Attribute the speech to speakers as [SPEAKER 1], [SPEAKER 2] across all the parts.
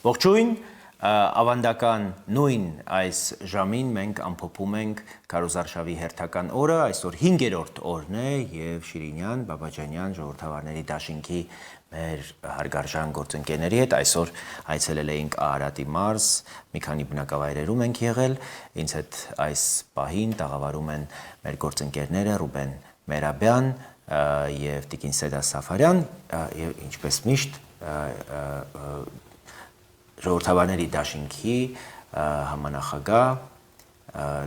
[SPEAKER 1] Ողջույն, ավանդական նույն այս ժամին մենք ամփոփում ենք Քարոզարշավի հերթական օրը, այսօր 5-րդ օրն է եւ Շիրինյան, Բաբաջանյան ժողովրդավարների դաշինքի մեր հարգարժան գործընկերների հետ այսօր այցելել էինք Արարատի մարզ, մի քանի բնակավայրերում ենք եղել, ինձ հետ այս պահին տաղավարում են մեր գործընկերները Ռուբեն Մերաբյան եւ Տիկին Սեդա Սաֆարյան եւ ինչպես միշտ ժողովրդավարների դաշինքի համանախագահ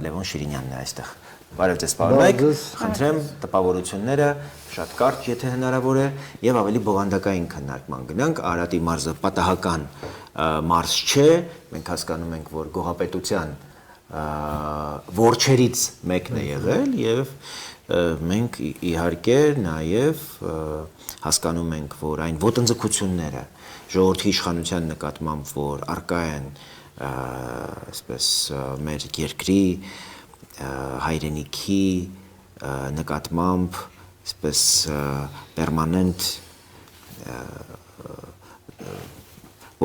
[SPEAKER 1] Լևոն Շիրինյանն է այստեղ։ Բարև ձեզ, պարոն Մեկ, խնդրեմ տպավորությունները շատ կարճ, եթե հնարավոր է, եւ ավելի բովանդակային քննարկման գնանք։ Արարատի մարզը պատահական մարզ չէ, մենք հասկանում ենք, որ գոհապետության որջերից մեկն է եղել եւ մենք իհարկե նաեւ հասկանում ենք, որ այն ոտնձգությունները ժողովրդի իշխանության նկատմամբ, որ արկա են այսպես մեր երկրի հայրենիքի նկատմամբ այսպես պերմանենտ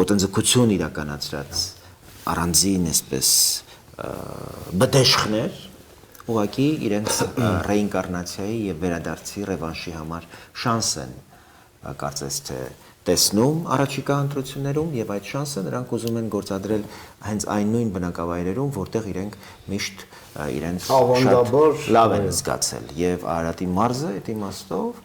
[SPEAKER 1] ոտնձգություն իրականացրած առանձին այսպես բդեշխներ ուղղակի իրենց ռեինկարնացիայի եւ վերադարձի ռևանշի համար շանս են կարծես թե տեսնում առաջիկա ընտրություններում եւ այդ շանսը նրանք ուզում են գործադրել հենց այն նույն բնակավայրերում, որտեղ իրենք միշտ իրենց շատ լավ են զգացել եւ Արարատի մարզը այդ իմաստով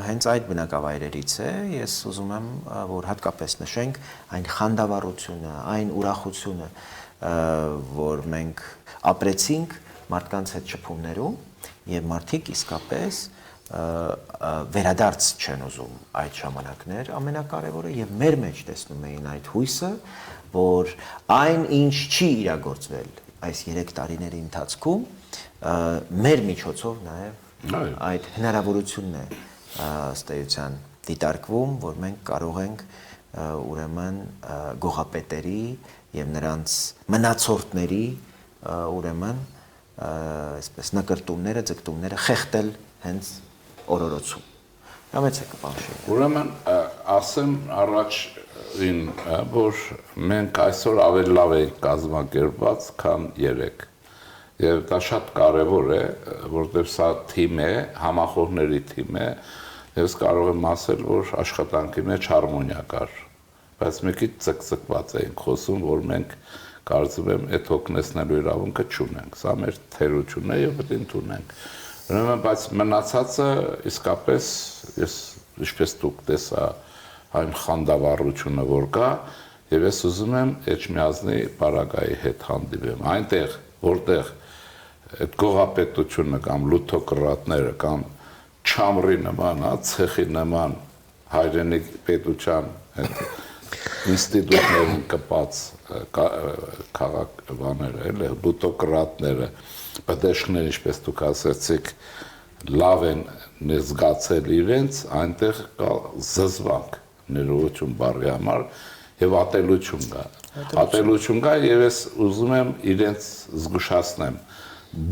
[SPEAKER 1] հենց այդ բնակավայրերից է, ես ուզում եմ որ հատկապես նշենք այն խանդավառությունը, այն ուրախությունը, որ մենք ապրեցինք մարդկանց հետ շփումներում եւ մարդիկ իսկապես վերադարձ չեն ուզում այդ ժամանակներ ամենակարևորը եւ մեր մեջ տեսնում էին այդ հույսը, որ այն ինչ չի իրագործվել այս 3 տարիների ընթացքում մեր միջոցով նաեւ այդ հնարավորությունն է ըստ էության դիտարկվում, որ մենք կարող ենք ուրեմն գոհապետերի եւ նրանց մնացորդների ուրեմն այսպես նկրտումները, ձգտումները խեղտել հենց օրորոցում։ Համեցեք բանշի։
[SPEAKER 2] Ուրեմն ասեմ առաջին, որ մենք այսօր ավելի լավ ենք կազմակերպված, քան 3։ Եվ դա շատ կարևոր է, որտեղ սա թիմ է, համախոհների թիմ է, ես կարող եմ ասել, որ աշխատանքի մեջ հարմոնիա կար։ Բայց մեկի ցկցկված էինք խոսում, որ մենք կարծում եմ այդ հոգնեցնելու իրավունքը չունենք։ Սա մեր թերությունն է եւ պետք է ընդունենք։ Ուրեմն բայց մնացածը իսկապես ես ինչպես դուք տեսա այն խանդավառությունը որ կա եւ ես ուզում եմ Էջմիածնի պարագայի հետ հանդիպեմ այնտեղ որտեղ այդ գողապետությունը կամ լութոկրատները կամ չամրի նման, ցեխի նման հայրենի պետության ինստիտուտներն կպած քաղաք բաները էլ լութոկրատները բդեշխներ, ինչպես դուք ասացիք, լավ են զգացել իրենց, այնտեղ կա զզվանք, ներողություն բառի համար եւ ատելություն կա։ Ատելություն կա եւ ես ուզում եմ իրենց զգուշացնեմ։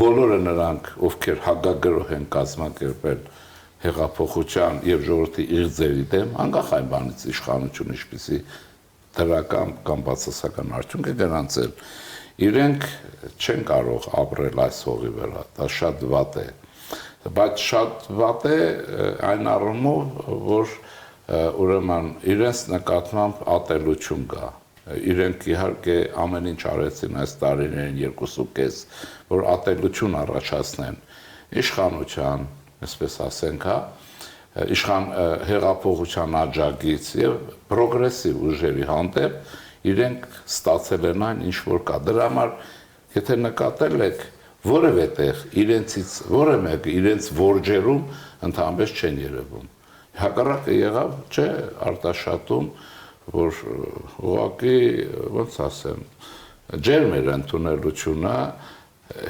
[SPEAKER 2] Բոլորը նրանք, ովքեր հակագրող են կազմակերպել հեղափոխության եւ ժողովրդի իղձերի դեմ, անկախ այն բանից իշխանությունը ինչպեսի դրական կամ բացասական արդյունք է գրանցել, իրենք չեն կարող ապրել այս հողի վրա, դա շատ վատ է, բայց շատ վատ է այն առումով, որ ուրեմն իրենց նկատմամբ ատելություն կա, իրենք իհարկե ամեն ինչ արեցին այս տարիներին 2.5, որ ատելություն առաջացնեն իշխանության, այսպես ասենք, իշխան հեղափոխության աջակից եւ պրոգրեսիվ ուժերի հանդեպ իրենք ստացել են այն ինչ որ կա դրա համար եթե նկատել եք որևէ տեղ իրենցից որը մեկը իրենց որջերում ընդհանրապես չեն երևում հակառակը եղավ չէ արտաշատում որ ուղղակի ոնց ասեմ ջերմեր ընդունելությունը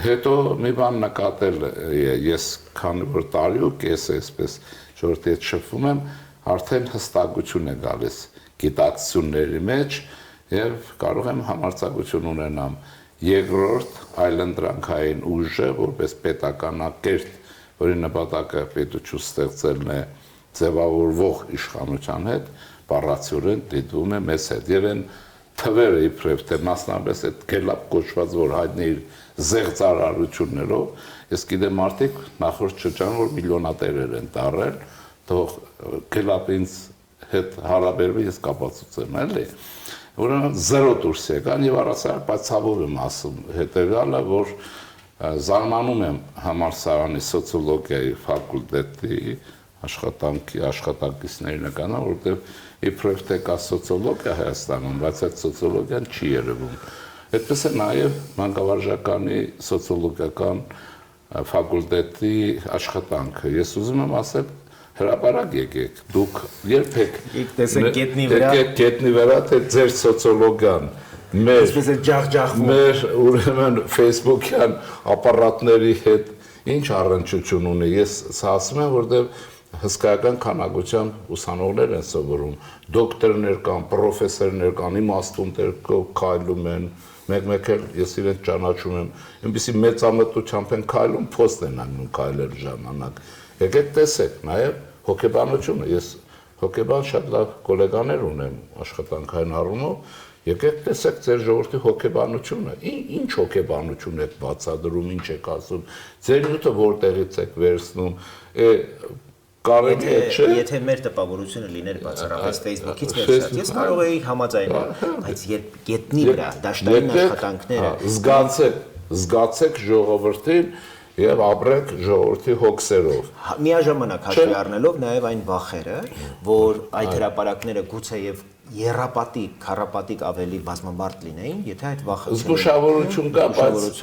[SPEAKER 2] հետո մի բան նկատել ես քանի որ տարի ու կես այսպես ժողովրդի հետ շփվում եմ արդեն հստակություն է գալիս գիտակցությունների մեջ եւ կարող եմ համարձակություն ունենամ երկրորդ այլընտրանքային ուժը որպես պետականակերտ որի նպատակը պետություն ստեղծելն է ձևավորվող իշխանության հետ բառացիորեն դիտվում է մեզ հետ եւ այն թվերը իբրև թե մասնապես այդ գելապ կոչված որ հայտնի իր զեղծարարություններով ես գիտեմ մարդիկ նախորդ շրջանում որ միլիոնատերեր են դարել թող գելապինց հետ հարաբերվի ես կապացուցեմ էլի ուրեմն զերո դուրս եկան եւ առասարակ բայց ցավով եմ ասում հետեւյալը որ զարմանում եմ համալսարանի սոցիոլոգիայի ֆակուլտետի աշխատանքիցների նկատմամբ որովհետեւ իբրև թե կա սոցիոլոգիա Հայաստանում բայց այդ սոցիոլոգիան չի երևում այդպես է նաեւ մանկավարժականի սոցիոլոգիական ֆակուլտետի աշխատանքը ես ուզում եմ ասել հրապարակ եկեք դուք երբեք
[SPEAKER 1] տեսեք
[SPEAKER 2] գետնի վրա թե ձեր սոցիոլոգիան մեր ուրեմն Facebook-յան ապարատների հետ ինչ առնչություն ունի ես ասում եմ որտեղ հսկայական քանակությամբ ուսանողներ են սովորում դոկտորներ կան պրոֆեսորներ կան իմաստուններ քայլում են մեկ էլ ես իրենց ճանաչում եմ այնպեսի մեծամտությամբ են քայլում փոստ են անում քայլել ժամանակ եկեք տեսեք նաև հոգեբանությունը ես հոգեբան շատ լավ գոլեգաներ ունեմ աշխատանքային առումով եկեք տեսեք ձեր ժողովրդի հոգեբանությունը ինչ հոգեբանություն եք բացադրում ինչ եք ասում ձեր նյութը որտեղից եք վերցնում կարելի է չէ
[SPEAKER 1] եթե մեր տպավորությունը լիներ բացառապես Facebook-ից վերցած ես կարող էի համաձայնել բայց երբ գետնի վրա դաշտային աշխատանքները
[SPEAKER 2] զգացեք ժողովրդին եւ ապրեք ժողովրդի հոգսերով
[SPEAKER 1] միաժամանակ հաշվի առնելով նաեւ այն վախերը որ այդ հրապարակները գուցեև երապատիկ քառապատիկ ավելի բազմամարդ լինեին եթե այդ վախը
[SPEAKER 2] զգուշավորություն կա
[SPEAKER 1] բայց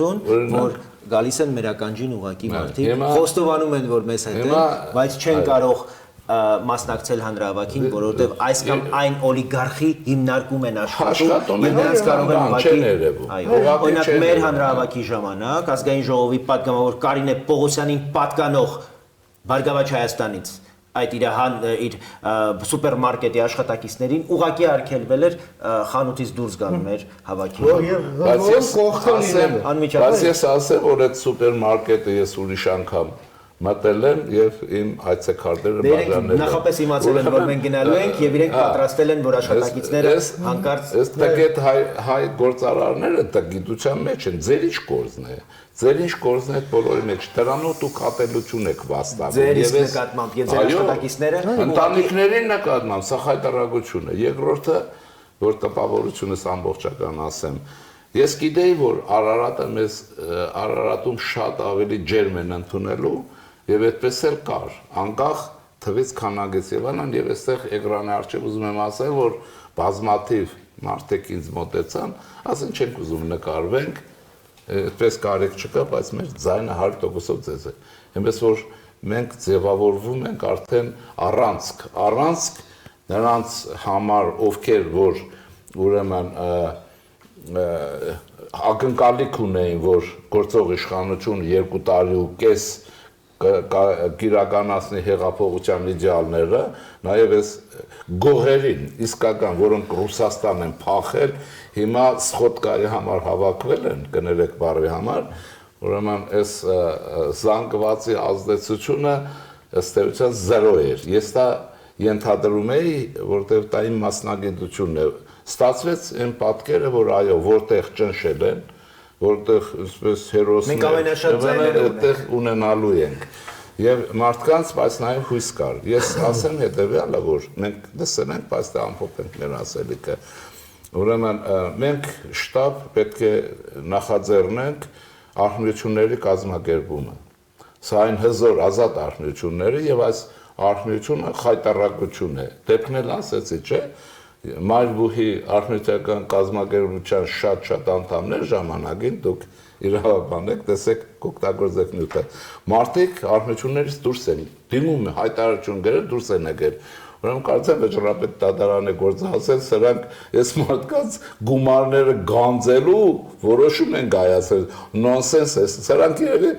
[SPEAKER 1] որ գալիս են մեր ականջին ուղակի մարդիկ խոստովանում են որ մեզ հետ են բայց չեն կարող մասնակցել հանրահավաքին որովհետեւ այս կամ այն օլիգարխի հիմնարկում են աշխատում եւ նրանց կարող են ուղղակի օրինակ մեր հանրահավաքի ժամանակ ազգային ժողովի պատգամավոր Կարինե Պողոսյանին պատկանող Բարգավաճ Հայաստանից այդ իր սուպերմարկետի աշխատակիցներին ուղղակի արգելվել էր խանութից դուրս գալ մեր հավաքին
[SPEAKER 2] բայց ես ասեմ որ այդ սուպերմարկետը ես ուրիշ անգամ մտել եմ եւ իմ այցեքարտերը բաժանել եմ
[SPEAKER 1] նախապես իմացել են որ մենք գնալու ենք եւ իրենք պատրաստել են որ աշխատակիցները հանկարծ
[SPEAKER 2] ըստ այդ հայ գործարարները դա գիտության մեջ են ձեր ինչ գործն է ձեր ինչ գործն է այդ բոլորի մեջ դրանով դուք ատելություն եք վաստակում
[SPEAKER 1] ձեր իսկ նկատմամբ եւ ձեր աշխատակիցները
[SPEAKER 2] ընտանիքների նկատմամբ սա խայտարակություն է երկրորդը որ տպավորությունս ամբողջական ասեմ ես գիտեի որ Արարատում շատ ավելի ջերմ են ընդունելու եւ այդպես էլ կար անկախ թվից քանակից եւ այլն եւ այստեղ էկրանի առջեւ ուզում եմ ասել որ բազմաթիվ մարդիկ ինձ մոտեցան ասեն չենք ուզում նկարվենք այդպես կարիք չկա բայց մեր ձայնը 100%-ով ձեզ է այնպես որ մենք ձևավորվում ենք արդեն առանցք նրանց համար ովքեր որ ուրեմն ակնկալիք ունեին որ գործող իշխանություն 2 տարի ու կես կիրականացնի հեղափոխության իդեալները, նաև այս գողերին իսկական, որոնք Ռուսաստան են փախել, հիմա սխոտկայի համար հավաքվել են, կներեք բարի համար, ուրեմն այս զանգվածի ազդեցությունը ըստ էության 0 էր։ Ես դա ենթադրում էի, որտեղ դա իմ մասնագիտությունն է։ Ստացվեց այն պատկերը, որ այո, որտեղ ճնշել են, որտեղ այսպես հերոսներ այդտեղ ունենալու ենք եւ մարդկանց բայց նաեւ հույս կար ես ասեմ հետեւյալը որ մենք լսել ենք բայց դա ամփոփենք մեր ասելիքը ուրեմն մենք շտաբ պետք է նախաձեռնենք արհնությունների կազմակերպումը սա այն հզոր ազատ արհնությունները եւ այս արհնությունը խայտարակություն է դեպքն էլ ասեցի չէ Մայրբուհի արհնության կազմակերպության շատ անդամներ ժամանակին դուք իրավաբան եք, տեսեք կօգտագործեք նյութը։ Մարդիկ արհնություններից դուրս են, դիմում հայտարարություն գրել, դուրս են եկել։ Ուրեմն կարծեմ վճռապետ դատարանը գործածել, սրանք այս մարդկանց գումարները գանձելու որոշում են կայացրել։ Նոնսենս է, սրանք երևի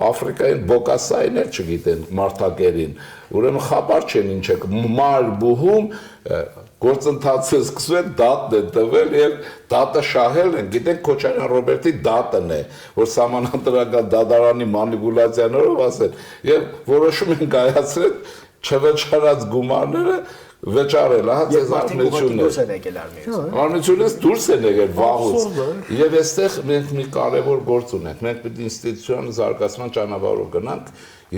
[SPEAKER 2] Աֆրիկային բոկասայներ չգիտեն մարդակերին։ Ուրեմն խաբար չեն ինչ է Մայրբուհում գործընթացը սկսում են դատն են տվել եւ դատը շահել են, գիտենք Քոչարյան Ռոբերտի դատն է, որ սահմանադրական դատարանի մանիպուլյացիաներով ասել եւ որոշում են կայացրել չվճարած գումարները վճարել, հա,
[SPEAKER 1] Եվ
[SPEAKER 2] ցեզ
[SPEAKER 1] մարդիկ ուղղակի դուրս
[SPEAKER 2] արնություններ։
[SPEAKER 1] են եկել արմիայից։
[SPEAKER 2] Արնությունից դուրս են եկել վաղուց։ Եվ այստեղ մենք մի կարևոր գործ ունենք։ Մենք պետք է ինստիտուցիոնալ զարգացման ճանապարհով գնանք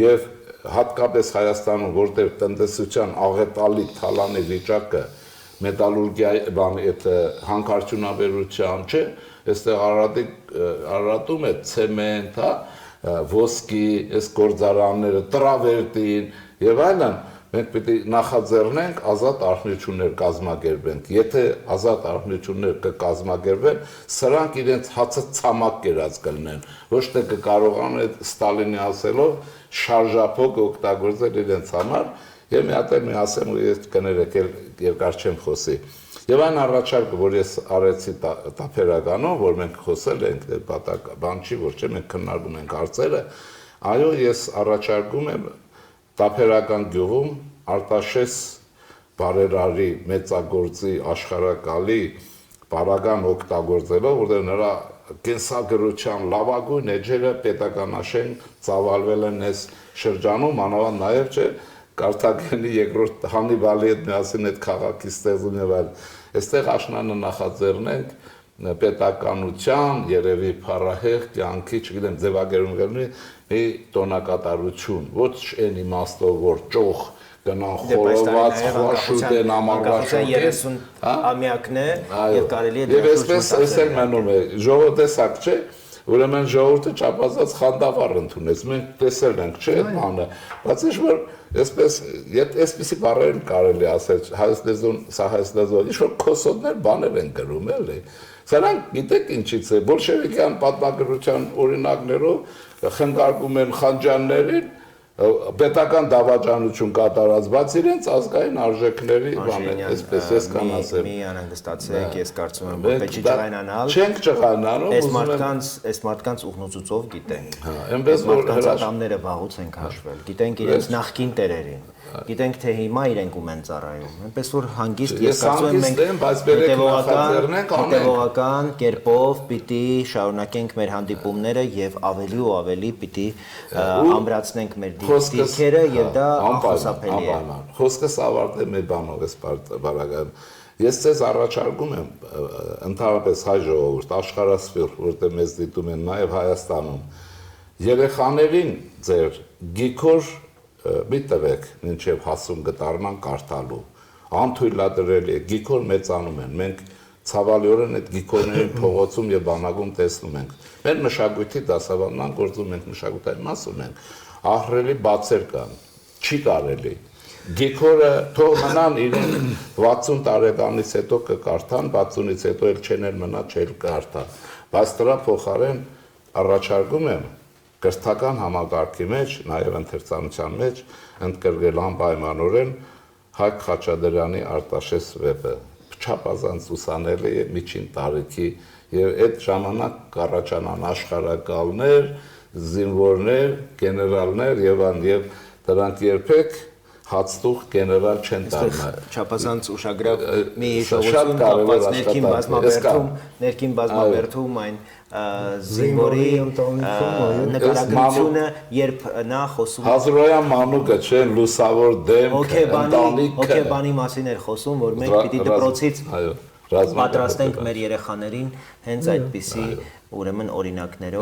[SPEAKER 2] եւ հատկապես Հայաստանում, որտեղ տնտեսության աղետալի թալանի վիճակը մետալուրգիայի բանի այդ հանքարդյունաբերության չէ, այստեղ Արարատում է ցեմենտ, հա, ոսկի, այս գործարանները, տրավերտին եւ այլն, մենք պետք է նախաձեռնենք ազատ արհնություններ կազմակերպենք։ Եթե ազատ արհնություններ կկազմակերպեն, սրանք իրենց հացը ցամաք կերած կլինեն, ոչ թե կկարողանան այդ Ստալինի ասելով շարժափոկ օգտագործել իրենց համար, եւ մի հատ էլ մի ասեմ ու ես կներեք երկար չեմ խոսի։ Եվ այն առաջարկը, որ ես արեցի տափերականում, որ մենք խոսել ենք, բան չի, որ չէ, մենք քննարկում ենք հարցերը, այո, ես առաջարկում եմ տափերական գյուղում Արտաշես բարերարի մեծագործի աշխարհակալի բարական օգտագործելով, որտեղ նրա կենսագրության լավագույն էջերը պետականաշեն ծավալվել են այս շրջանում, մանավանդ նաև չէ Կարթագենի երկրորդ Հանիբալի հետ միասին այդ քաղաքի ստեղծում եւ այլ։ Այստեղ աշնանը նախաձեռնենք պետականության, երևի փառահեղ կյանքի, չգիտեմ, ձևակերպում կլինի մի տոնակատարություն, ոչ այն իմաստով, որ ճոխ գնան խորոված, խոշուտեն, ամառվաշոտ
[SPEAKER 1] 30 ամյակն է եւ կարելի է
[SPEAKER 2] եւ այսպես էսել մնում է ժողովրդեսակ չէ, ուրեմն ժողովուրդը չափազած խանդավառ ընդունեց, մենք տեսել ենք, չէ, այդ բանը, բայց ինչ որ այսպես, այսպեսի բառեր կարելի ասել, հայոց լեզուն, սա հայոց լեզու, ինչ որ քոսոտներ բաներ են գրում, էլի։ Սրանք գիտեք ինչից է, բոլշևիկյան պատմագրության օրինակներով խնգարկում են խանջաններին, պետական դավաճանություն կատարած, բայց իրենց ազգային արժեքների բանը, այսպես ես կան ասեմ։
[SPEAKER 1] Մի անհանգստացեք, ես կարծում եմ, որ պետք է ջղայնանալ։
[SPEAKER 2] Չենք ջղայնանում,
[SPEAKER 1] այս մարդկանց ուղնուցուցով գիտենք։
[SPEAKER 2] Այնպես որ
[SPEAKER 1] հրաշքները վաղուց ենք հաշվել, գիտենք իրենց նախկին տերերին, գիտենք թե հիմա իրենք ում են ծառայում։ Այնպես որ հանգիստ ես կարծում եմ մենք հետևողական կերպով պիտի շարունակենք մեր հանդիպումները եւ ավելի ու ավելի պիտի ամրացնենք մեր դիրքերը եւ դա անխուսափելի է։
[SPEAKER 2] Խոսքս ավարտեմ մի բանով էս բարակայում։ Ես ձեզ առաջարկում եմ ընդհանրապես հայ ժողովուրդ, աշխարհասփյուռ, որտեղ մեզ դիտում են նաեւ Հայաստանում, երեխաներին ձեր գիքոր մի տվեք, մինչև հասուն կդառնան կարդալու, անթույլատրելի է, գիքոր մեծանում են, մենք ցավալիորեն այդ գիքորներին փողոցում եւ բանակում տեսնում ենք, մեր մշակույթի դասավանդման գործում մենք մշակութային մաս ունենք, ահռելի բացեր կան, չի կարելի, գիքորը թող մնան իրենք 60 տարեկանից հետո կկարդան, 60-ից հետո էլ չեն էլ մնա, չել կարդա, բայց դրա փոխարեն առաջարկում եմ կրթական համակարգի մեջ, նաև ընթերցանության մեջ ընդգրկել անպայմանորեն Հայկ Խաչատրյանի Արտաշես վեպը, չափազանց ուսանելի է միջին տարիքի եւ այդ ժամանակ կառաջանան աշխարհակալներ, զինվորներ, գեներալներ եւ դրանք երբեք հացտուղ գեներալ չեն դառնա։
[SPEAKER 1] Չափազանց ուշագրավ մի հիշողություն կապված ներքին բազմաբերդում այն զինվորի նկարագրությունը, երբ նա խոսում
[SPEAKER 2] Հազրոյան մանուկը չէ, լուսավոր դեմք, ընտանիքը
[SPEAKER 1] հոգեբանի մասին էր խոսում, որ մենք պիտի դպրոցից պատրաստենք մեր երեխաներին հենց այդպիսի ուրեմն օրինակներով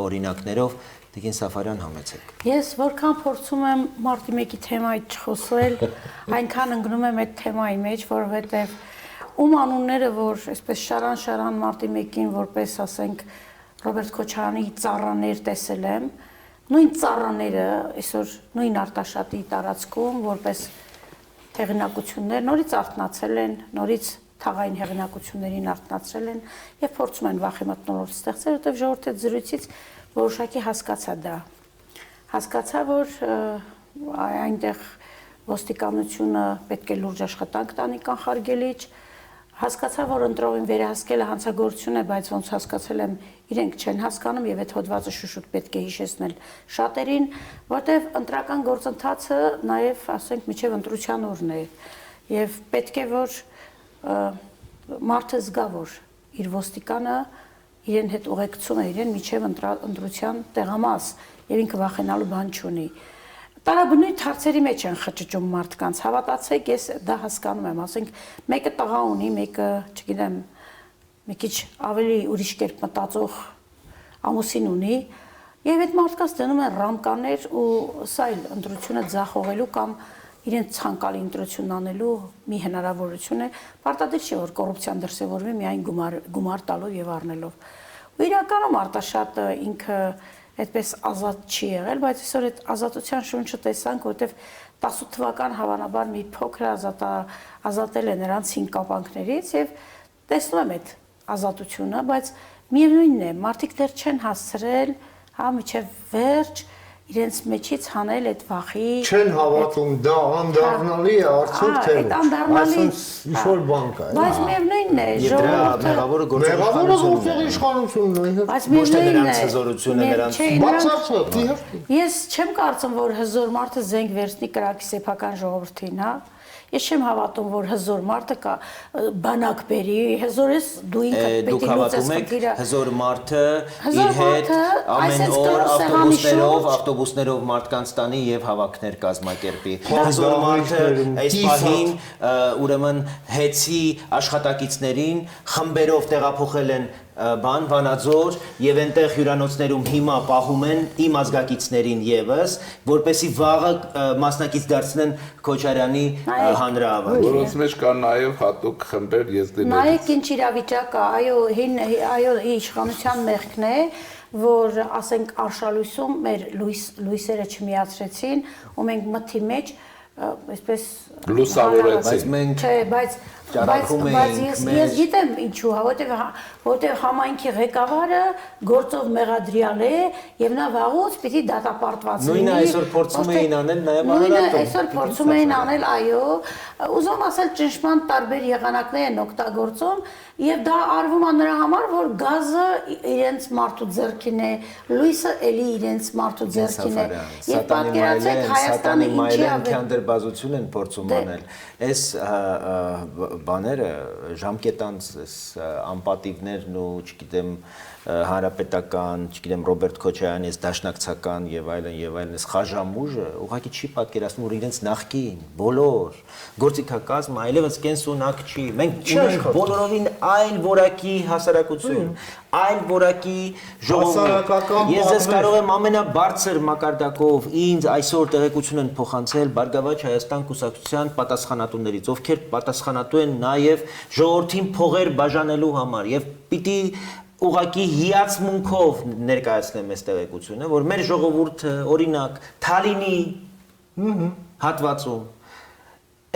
[SPEAKER 1] օրինակներով Տիկին Սաֆարյան համեցեք։
[SPEAKER 3] Ես որքան փորձում եմ մարտի 1-ի թեմայից չխոսել, այնքան ընկնում եմ այդ թեմայի մեջ, որովհետև ում անունները, որ այսպես շարան մարտի 1-ին որպես, ասենք, Ռոբերտ Քոչարյանի ծառաներ տեսել եմ, նույն ծառաները այսօր նույն Արտաշատի տարածքում որպես հեղինակություններ նորից արթնացել են, նորից թաղային հեղինակություններին արթնացրել են եւ փորձում են վախի մթնոլորտ ստեղծել, որտեղ ժողովրդի զրույցից որոշակի հասկացա դա։ Հասկացա, որ այնտեղ ոստիկանությունը պետք է լուրջ աշխատանք տանի կանխարգելիչ, հասկացա, որ ընտրողին վերահսկելը հանցագործություն է, բայց ոնց հասկացել եմ, իրենք չեն հասկանում եւ այդ հոդվածը շուշուտ պետք է հիշեցնել շատերին, որտեղ ընտրական գործընթացը նաեւ, ասենք, միջև ընտրության օրն է եւ պետք է որ մարդը զգա, որ իր ոստիկանը իրեն հետ ուղեկցում է իրեն միջև ընտրության տեղամաս եւ ինքը վախենալու բան չունի։ Տարաբնույթ հարցերի մեջ են խճճում մարդկանց։ Հավատացեք, ես դա հասկանում եմ, ասենք մեկը տղա ունի, մեկը, չգիտեմ, մի քիչ ավելի ուրիշ կերպ մտածող ամուսին ունի, եւ այդ մարդկանց դնում են ռամկաներ ու սա էլ ընտրությունը ձախողելու կամ իրենց ցանկալի ընտրությունն անելու մի հնարավորություն է, պարտադիր չէ որ կոռուպցիան դրսևորվի միայն գումար տալով եւ առնելով։ Ու իրականում Արտաշատը ինքը այդպես ազատ չի եղել, բայց այսօր այդ ազատության շունչը տեսանք, որովհետեւ 18 թվական հավանաբար մի փոքր ազատել է նրանց 5 կապանքներից եւ տեսնում եմ այդ ազատությունը, բայց միևնույնն է, մարդիկ դեռ չեն հասցրել, հա, միջև վերջ իրենց մեջից հանել այդ վախի
[SPEAKER 4] չեն հավատում դա անդառնալի է արդյոք թե
[SPEAKER 3] այսպես
[SPEAKER 4] ինչ-որ բան կա
[SPEAKER 3] բայց միևնույնն է
[SPEAKER 1] ժողովուրդը
[SPEAKER 4] մեղավորը գործող իշխանությունն է
[SPEAKER 3] բայց
[SPEAKER 1] ոչ թե
[SPEAKER 3] միևնույնն
[SPEAKER 1] նրանց
[SPEAKER 3] է
[SPEAKER 1] հզորությունը նրանց
[SPEAKER 4] բացարձակ իհարկե
[SPEAKER 3] ես չեմ կարծում որ հզոր մարդը զենք վերցնի կրակի սեփական ժողովրդին հա Ես չեմ հավատում, որ հզոր մարդը կա բանակ բերի, հզոր ես դու ինքդ
[SPEAKER 1] դուք հավատում եք հզոր մարդը իր հետ ամեն օր ավտոբուսներով մարդկանց տանի եւ հավաքներ կազմակերպի։ Հզոր մարդը այս պահին ուրեմն հեծի աշխատակիցներին խմբերով տեղափոխել են Վանաձոր եւ այնտեղ հյուրանոցներում հիմա պահում են իմ ազգակիցներին եւս, որպեսի վաղը մասնակից դարձնեն Քոչարյանի հանրահավաք։
[SPEAKER 2] Որոնց մեջ կան նաեւ հատուկ խմբեր եզդիներից։
[SPEAKER 3] Նայեք ինչ իրավիճակ է, այո, իշխանության մեղքն է, որ ասենք արշալույսում մեր լույսերը չմիացրեցին, ու մենք մթի մեջ այսպես
[SPEAKER 2] լուսավորեցին։
[SPEAKER 3] Չէ, բայց ես գիտեմ ինչու, որտեղ համայնքի ղեկավարը գործով մեղադրյալ է եւ նա վաղուց պիտի դատապարտված լինի։
[SPEAKER 1] Նույնը այսօր փորձում էին անել նաեւ
[SPEAKER 3] Նույնը այսօր փորձում էին անել, այո, ուզում ասել ճնշման տարբեր եղանակներ են օգտագործում եւ դա արվում է նրա համար, որ գազը իրենց մարդու ձեռքին է, լույսը էլի իրենց մարդու ձեռքին է։ Եվ պատկերացեք Հայաստանը ինչի
[SPEAKER 1] քանդերբազություն են փորձում անել։ Այս բաները ժամկետանց անպատիվներն ու, չգիտեմ, հանրապետական, չգիտեմ, Ռոբերտ Քոչարյանի այս դաշնակցական եւ այլն, այս խաժամուժը ուղղակի չի պատկերացնում, որ իրենց նախկին բոլոր գործիքակազմը այլևս կենսունակ չի։ Մենք ունենք բոլորովին այլ որակի հասարակություն, այլ որակի ժողովուրդ։ Ես ես կարող եմ ամենաբարձր մակարդակով ինձ այսօր տեղեկություն են փոխանցել Բարգավաճ Հայաստան կուսակցության պատասխանատուներից, ովքեր պատասխանատու են նաեւ ժողովրդին փողեր բաժանելու համար եւ պիտի ուղղակի հիացմունքով ներկայացնեմ այս տեղեկությունը, որ մեր ժողովուրդը օրինակ Թալինի հատվածում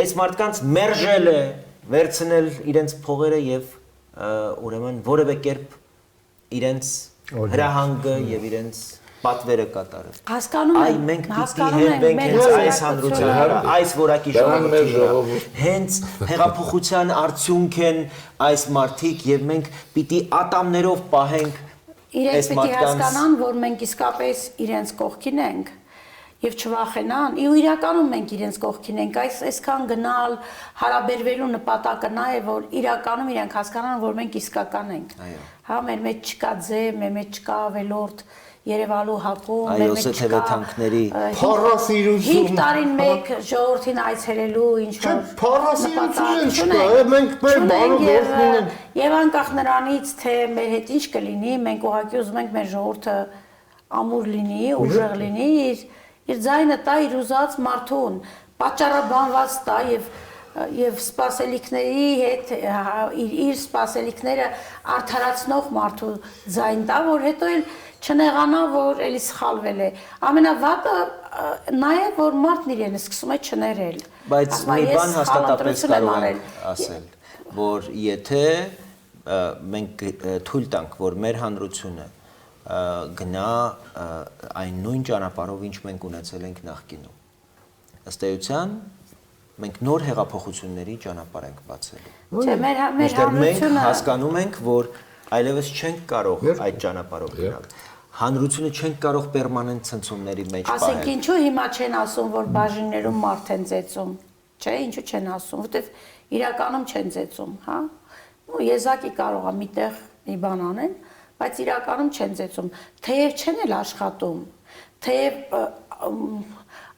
[SPEAKER 1] այս մարդկանց մերժել է վերցնել իրենց փողերը եւ ուրեմն որևէ կերպ իրենց հրահանգը եւ իրենց պատվերը կատարել։
[SPEAKER 3] Հասկանում
[SPEAKER 1] Այ մենք պիտի հենվենք հենց այս հանրության, այս որակի ժողովրդի, հենց հեղափոխության արդյունք են այս մարդիկ եւ մենք պիտի ատամներով պահենք
[SPEAKER 3] իրենց պիտի հասկանան, որ մենք իսկապես իրենց կողքին ենք եւ չվախենան։ Ու իրականում մենք իրենց կողքին ենք, այսքան գնալ հարաբերվելու նպատակը նա է, որ իրականում իրենք հասկանան, որ մենք իսկական ենք։ Հա, մեր մեջ չկա ձև, մեր մեջ չկա ավելորդ Երևալու հակում, մեր մեջ չկա
[SPEAKER 4] փառասիրություն
[SPEAKER 3] 5 տարին մեկ ժողովրդին այցելելու ինչ-որ
[SPEAKER 4] փառասիրություն չկա, մենք մեր բանը գործում
[SPEAKER 3] եւ անկախ նրանից, թե մեր հետ ինչ կլինի, մենք ուղղակի ուզում ենք մեր ժողովուրդը ամուր լինի, ուժեղ լինի, իր ձայնը տա իր ուզած մարդուն, պատճառաբանված տա եւ սպասելիքների հետ իր սպասելիքները արդարացնող մարդու ձայն տա, որ հետո էլ չնեղանա, որ էլի սխալվել է։ Ամենավատը նա է, որ մարդն իրեն սկսում է չներել։
[SPEAKER 1] Բայց մի բան հաստատապես կարող եմ ասել, որ եթե մենք թույլ տանք, որ մեր հանրությունը գնա այն նույն ճանապարհով, ինչ մենք ունեցել ենք նախկինում, ըստ էության մենք նոր հեղափոխությունների ճանապարհ ենք բացելու։
[SPEAKER 3] Չէ, մեր
[SPEAKER 1] հանրությունը
[SPEAKER 3] հանրությունը
[SPEAKER 1] հասկանում ենք, որ այլևս չենք կարող այդ ճանապարհով գնալ։ Հանրությունը չենք կարող պերմանենտ ցնցումների մեջ պահել։
[SPEAKER 3] Ասենք ինչու հիմա չեն ասում, որ բաժիններում մարդ են ծեծում, չէ, ինչու չեն ասում, որտեվ իրականում չեն ծեծում, հա։ Ու եզակի կարող է միտեղ մի բան անեն, բայց իրականում չեն ծեծում, թեև չեն էլ աշխատում։ թեև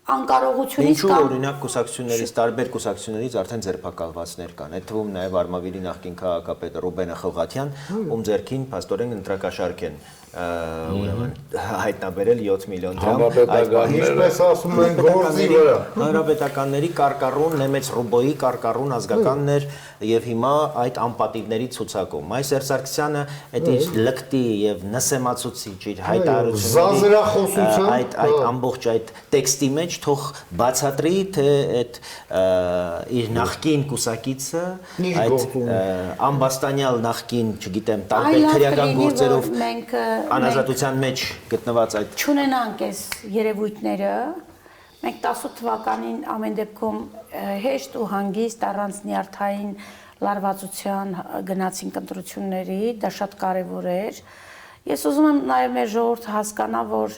[SPEAKER 3] անկարողությունից
[SPEAKER 1] Ինչու օրինակ կուսակցություններից, տարբեր կուսակցություններից արդեն ձերբակալվածներ կան։ Այդ թվում նաև Արմավիրի նախկին քաղաքապետ Ռուբեն Խողաթյան, ում ձեռքին փաստորեն ընտրակաշարք են ուրեմն հայտնաբերել 7 միլիոն դրամ։
[SPEAKER 4] Ինչպես ասում են գործի վրա։
[SPEAKER 1] Հանրապետականների կարկառուն, Նեմեց Ռուբոյի կարկառուն ազգականն էր եւ հիմա այդ անպատիվների ցուցակում։ Մայսեր Սարգսյանը այդ ինչ լկտի եւ նսեմացուցիչ իր հայտարարությունների այդ ամբողջ այդ տեքստի մեջ թող բացատրի թե այդ իր նախկին կուսակիցը այդ ամբաստանյալ նախկին, չգիտեմ, տարբեր քրեական գործերով անազատության մեջ գտնված այդ
[SPEAKER 3] չունենանք այս երևույթները, մենք 18 թվականին ամեն դեպքում հեշտ ու հանգիստ առանց նյարդային լարվածության գնացինք ընտրությունների, դա շատ կարևոր էր։ Ես ուզում եմ նաև մեր ժողովուրդը հասկանա, որ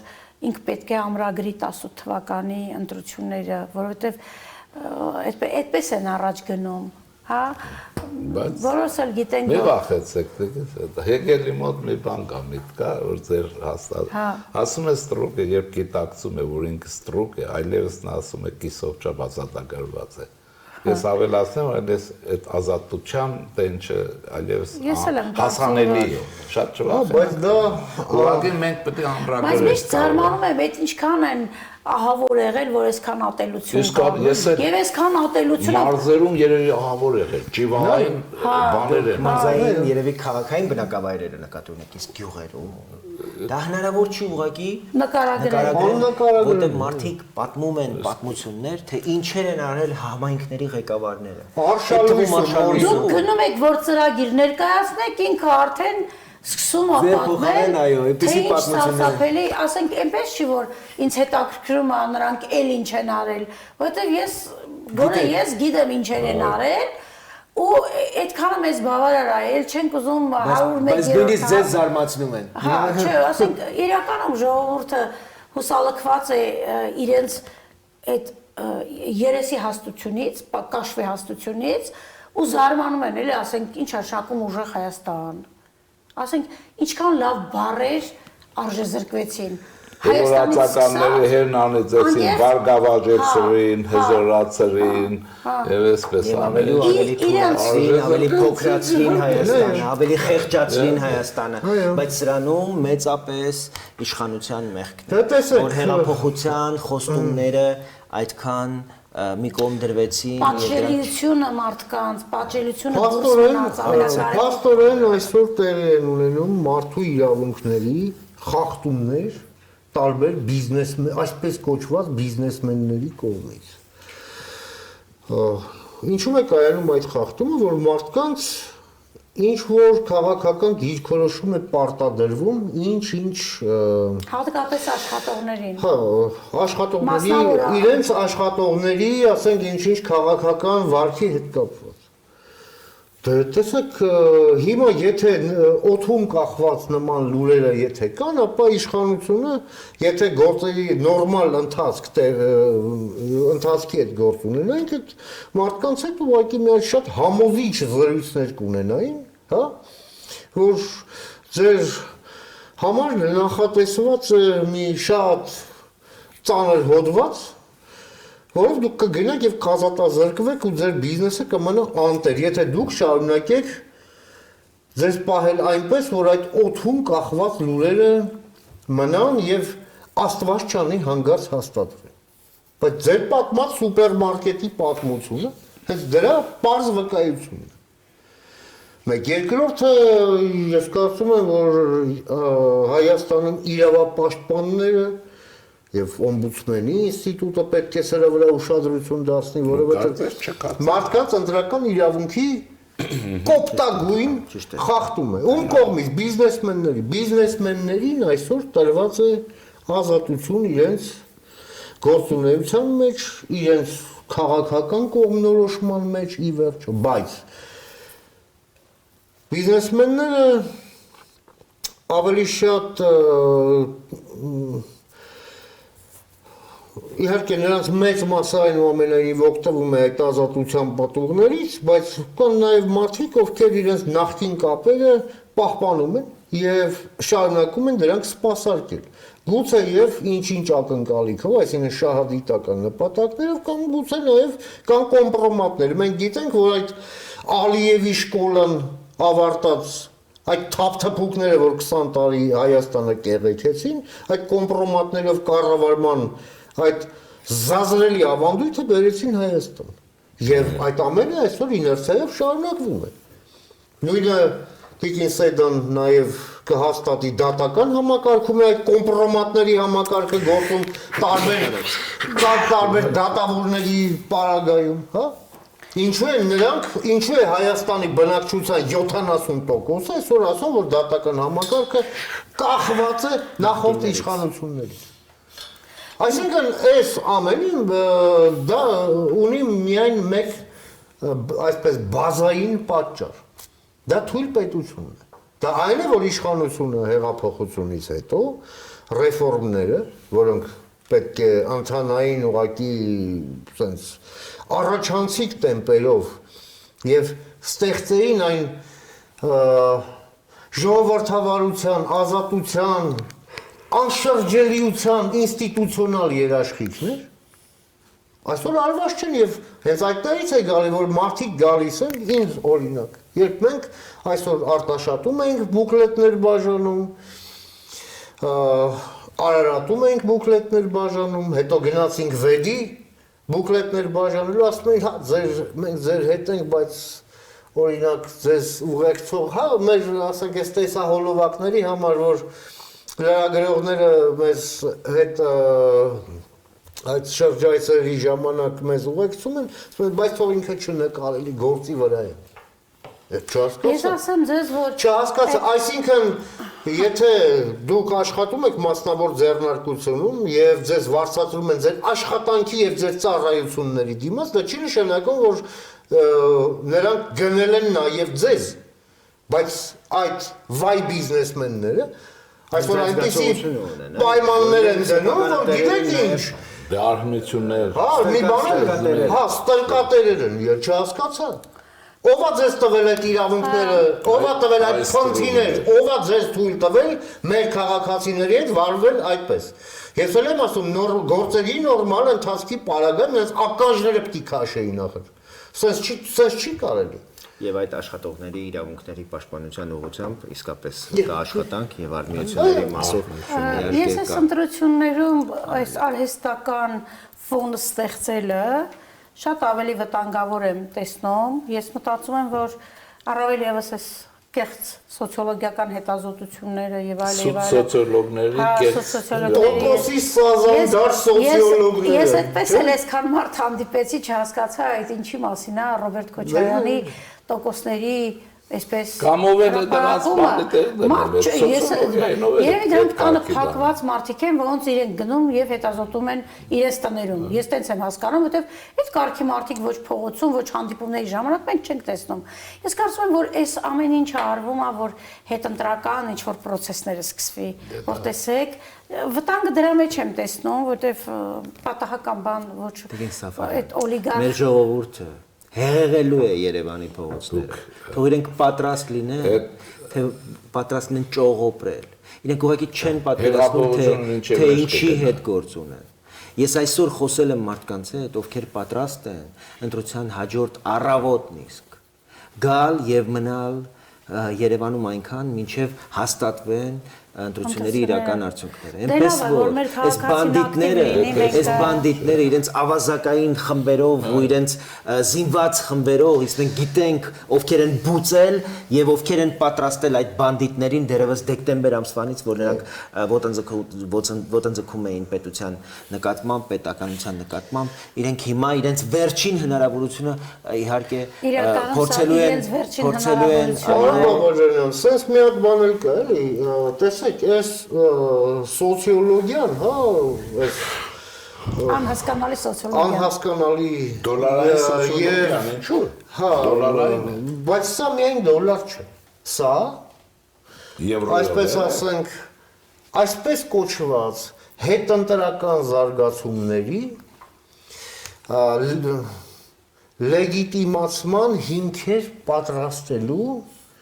[SPEAKER 3] ինք պետք է ամրագրի 18 թվականի ընտրությունները, որովհետև այդպես են առաջ գնում, հա։ Որոնց էլ գիտենք,
[SPEAKER 2] մի վախեցեք, Հեգելի մոտ մի բան կա, միտք կա, որ ձեր հաստատ ասում է ստրուկը, երբ գիտակցում է, որ ինքը ստրուկ է, այլևս նա ասում է կիսով չափ ազատագրված է։ Ես ավելացնեմ, այլևս այդ ազատության տենչը այլևս հասանելի է, շատ չվախ։
[SPEAKER 4] Բայց դա
[SPEAKER 2] ուղղակի մենք պետք է ամրագրենք։
[SPEAKER 3] Բայց միշտ զարմանում եմ, այդ ինչքան են ահավոր եղել, որ այսքան ատելություն կա։ Եվ այսքան ատելությունը
[SPEAKER 2] մարզերում երևի ահավոր եղել, ճիվային բաներ են։
[SPEAKER 1] մարզային երևի քաղաքային բնակավայրերը նկատի ունեք, իսկ գյուղերում դա հնարավոր չի ուղղակի
[SPEAKER 3] նկարագրել,
[SPEAKER 1] որտեղ մարդիկ պատմում են պատմություններ, թե ինչեր են արել համայնքների ղեկավարները։
[SPEAKER 3] Դուք գնում եք, որ ծրագիր ներկայացնեք, ինքը արդեն սկսում է պատմել, թե ինչ սարսափելի, ասենք այնպես չի, որ ինձ հետաքրքրում է նրանք էլ ինչ են արել, որովհետև ես գիտեմ ինչեր են արել, ու այդքանը մեզ բավարար է, էլ չենք ուզում 101
[SPEAKER 1] Բայց նույնիսկ ձեզ զարմացնում են։
[SPEAKER 3] Հա, չէ, ասենք իրականում ժողովուրդը հուսալքված է իրենց այդ երեսի հաստությունից, կաշվի հաստությունից ու զարմանում են, էլի, ասենք ինչ աշակում ուժեղ Հայաստան։ Ասենք ինչքան լավ բառեր արժեզրկվեցին։
[SPEAKER 2] Հայաստանցիները հերն անեցեցին, բարգավաճեցրին, հզորացրին, եւ այսպես
[SPEAKER 1] ավելի փոքրացրին Հայաստանը, ավելի խեղճացրին Հայաստանը, բայց սրանում մեծապես իշխանության մեղքն է, որ հեղափոխության խոստումները այդքան մի կողմ դրվեցին
[SPEAKER 3] պատժելիությունը մարդկանց, պատժելիությունը դուրս մնաց ամենակարևորը։
[SPEAKER 4] Փաստորեն այսօր տեղի են ունենում մարդու իրավունքների խախտումներ տարբեր այսպես կոչված բիզնեսմենների կողմից։ Ինչու է կայանում այդ խախտումը, որ մարդկանց ինչ որ քաղաքական դիրքորոշում է պարտադրվում, ինչ
[SPEAKER 3] հատկապես աշխատողներին։
[SPEAKER 4] Հա, աշխատողների, իրենց աշխատողների, ասենք ինչ քաղաքական վարքի հետ կապված։ Տեսեք, հիմա եթե օդում կախված նման լուրերը եթե կան, ապա իշխանությունը, եթե գործերի նորմալ ընթացքի հետ գործ ունենային, այդ մարդկանց հետ ուղղակի մի շատ համոզիչ զրույցներ կունենային, հա, որ ձեր համար նախատեսված է մի շատ ծանր հոդված, որով դուք կգնաք եւ կազատազրկվեք ու ձեր բիզնեսը կմնա անտեր, եթե դուք շարունակեք ձեզ պահել այնպես, որ այդ օդում կախված լուրերը մնան եւ Աստված չանի հանգարց հաստատվեն։ Բայց ձեր պատմած սուպերմարկետի պատմությունը հենց դրա պարզ վկայությունն է։ Մեկ երկրորդը ես կարծում եմ, որ Հայաստանում իրավապաշտպանները եւ օմբուդսմենի ինստիտուտը պետք է սրա վրա ուշադրություն դարձնի, որովհետեւ մարդկանց ընտրական իրավունքի կոպտագույն խախտում է։ Ում կողմից բիզնեսմեններին այսօր տրված է ազատություն իրենց գործունեության մեջ, իրենց քաղաքական կողմնորոշման մեջ ի վերջո, բայց բիզնեսմենները ավելի շատ իհարկե նրանց մեծ մասը այնուամենայնիվ օգտվում է այդ ազատության պատուղներից, բայց կան նաև մարդիկ, ովքեր իրենց նախկին կապերը պահպանում են եւ շարունակում են դրանք սպասարկել։ Գուցե եւ ինչ-ինչ ակնկալիքով, այսինքն շահադիտական նպատակներով կամ գուցե նաեւ կան կոմպրոմատներ։ Մենք գիտենք, որ այդ Ալիևի շկոլան ավարտած այդ թափթփուկները, որ 20 տարի Հայաստանը կեղեքեցին, այդ կոմպրոմատներով կառավարման այդ զազրելի ավանդույթը բերեցին Հայաստան։ Եվ այդ ամենը այսօր իներցիայով շարունակվում է։ Նույնը Տիկին Սեդան նաև կհաստատի դատական համակարգում է այդ կոմպրոմատների համակարգը գործում տարբեր դատավորների պարագայում, հա? Ինչու է Հայաստանի բնակչության 70% այսօր ասում, որ դատական համակարգը կախված է նախորդ իշխանություններից։ Այսինքն այս ամենին դա ունի միայն մեկ այսպես բազային պատճառ։ Դա թույլ պետությունն է։ Դա այն է, որ իշխանությունը հեղափոխությունից հետո ռեֆորմները, որոնք պետք է ընթանային ուղղակի sense առաջանցիկ տեմպերով եւ ստեղծեին այն ժողովրդավարության, ազատության, անշրջելիության ինստիտուցիոնալ երաշխիքներ այսօր արված չեն եւ հենց այդտեղից է գալի, որ մարդիկ գալիս են ինձ օրինակ, երբ մենք այսօր արտաշատում ենք բուկլետներ բաժանում, Արարատում ենք բուկլետներ բաժանում, հետո գնացինք վեդի բուկլետներ բաժանելու, ասում են, հա, մենք ձեր հետ ենք, բայց օրինակ ձեզ ուղեկցող, հա, մեր, ասենք, այս տեսահոլովակների համար, որ լրագրողները մեզ հետ այդ շրջայցերի ժամանակ մեզ ուղեկցում են, բայց թող ինքը չնկարելի գործի վրա է։
[SPEAKER 3] Ես ասեմ ձեզ, որ
[SPEAKER 4] չհասկացա, այսինքն եթե դուք աշխատում եք մասնավոր ձեռնարկությունում եւ ձեզ վարձատրում են ձեր աշխատանքի եւ ձեր ծառայությունների դիմաց, դա չի նշանակում, որ նրանք գնել են նաեւ ձեզ, բայց այդ վայ բիզնեսմենները այսօր այնպեսի պայմաններ են դնում, որ գիտեք ինչ
[SPEAKER 2] Դե արհմություններ։
[SPEAKER 4] Հա, մի բան, հա, ստրկատերեր են, չհասկացա։ Ով է ձեզ տվել այդ իրավունքները, ով է տվել այդ ֆոնտիներ, ով է ձեզ թույլ տվել մեր քաղաքացիների հետ վարվել այդպես։ Ես էլ եմ ասում, գործերի նորմալ ընթացքի պարագայում նրանց ականջները պետք է քաշեին ախր։ Սենց չի կարելի։
[SPEAKER 1] Եվ այդ աշխատողների իրավունքների պաշտպանության ուղղությամբ իսկապես կա աշխատանք եւ արմիությունների մասով
[SPEAKER 3] ես այս ընտրություններում այս արհեստական ֆոնը ստեղծելը շատ ավելի վտանգավոր եմ տեսնում։ Ես մտածում եմ, որ առավել եւս այս կեղծ սոցիոլոգիական հետազոտությունները եւ այլն
[SPEAKER 2] սոցիոլոգների կեղծ
[SPEAKER 4] տոկոսի սազանդար սոցիոլոգները
[SPEAKER 3] ես այդպես էլ այսքան մարդ հանդիպեցի, չհասկացա այդ ինչի մասին է Ռոբերտ Քոչարյանի տոկոսների այսպես
[SPEAKER 2] կամովերը դրանց
[SPEAKER 3] երևի դրանք կանը փակված մարդիկ են, որոնց իրենք գնում եւ հետազոտում են իրենց տներում։ Ես տենց եմ հասկանում, որովհետեւ այդ կարգի մարդիկ ոչ փողոցում, ոչ հանդիպումների ժամանակ մենք չենք տեսնում։ Ես կարծում եմ, որ այս ամեն ինչը արվում է, որ հետընտրական ինչ որ process-ները սկսվի, որ տեսեք, վտանգը դրա մեջ եմ տեսնում, որովհետեւ պատահական բան ոչ այդ օլիգարխ
[SPEAKER 1] մեր ժողովուրդը հեղեղելու է Երևանի փողոցները։ Թող իրենք պատրաստ լինեն, թե պատրաստ լինեն ճողոպրել։ Իրենք ուղղակի չեն պատկերացնում, թե ինչի հետ գործ ունեն։ Ես այսօր խոսել եմ մարդկանց հետ, ովքեր պատրաստ են ընտրության հաջորդ առավոտն իսկ գալ եւ մնալ Երևանում այնքան, մինչև հաստատվեն ընտրությունների իրական արդյունքները։ Այնպես որ այս բանդիտները իրենց ավազակային խմբերով ու իրենց զինված խմբերով, իսկ մենք գիտենք ովքեր են բուծել եւ ովքեր են պատրաստել այդ բանդիտներին դերևս դեկտեմբեր ամսվանից, որ նրանք ոտնձգում էին պետության նկատմամբ, պետականության նկատմամբ, իրենք հիմա իրենց վերջին հնարավորությունը իհարկե փորձելու են
[SPEAKER 4] Բաբաջանյան, սենց մի հատ բան էլ կա, էլի, տեսեք, այս սոցիոլոգիան, հա, այս
[SPEAKER 3] անհասկանալի սոցիոլոգիա։
[SPEAKER 4] Անհասկանալի
[SPEAKER 2] դոլարային սոցիոլոգիան, ինչու՞։
[SPEAKER 4] Հա, բայց սա միայն դոլար չէ։ Սա այսպես ասենք, այսպես կոչված հետընտրական զարգացումների լեգիտիմացման հիմքեր պատրաստելու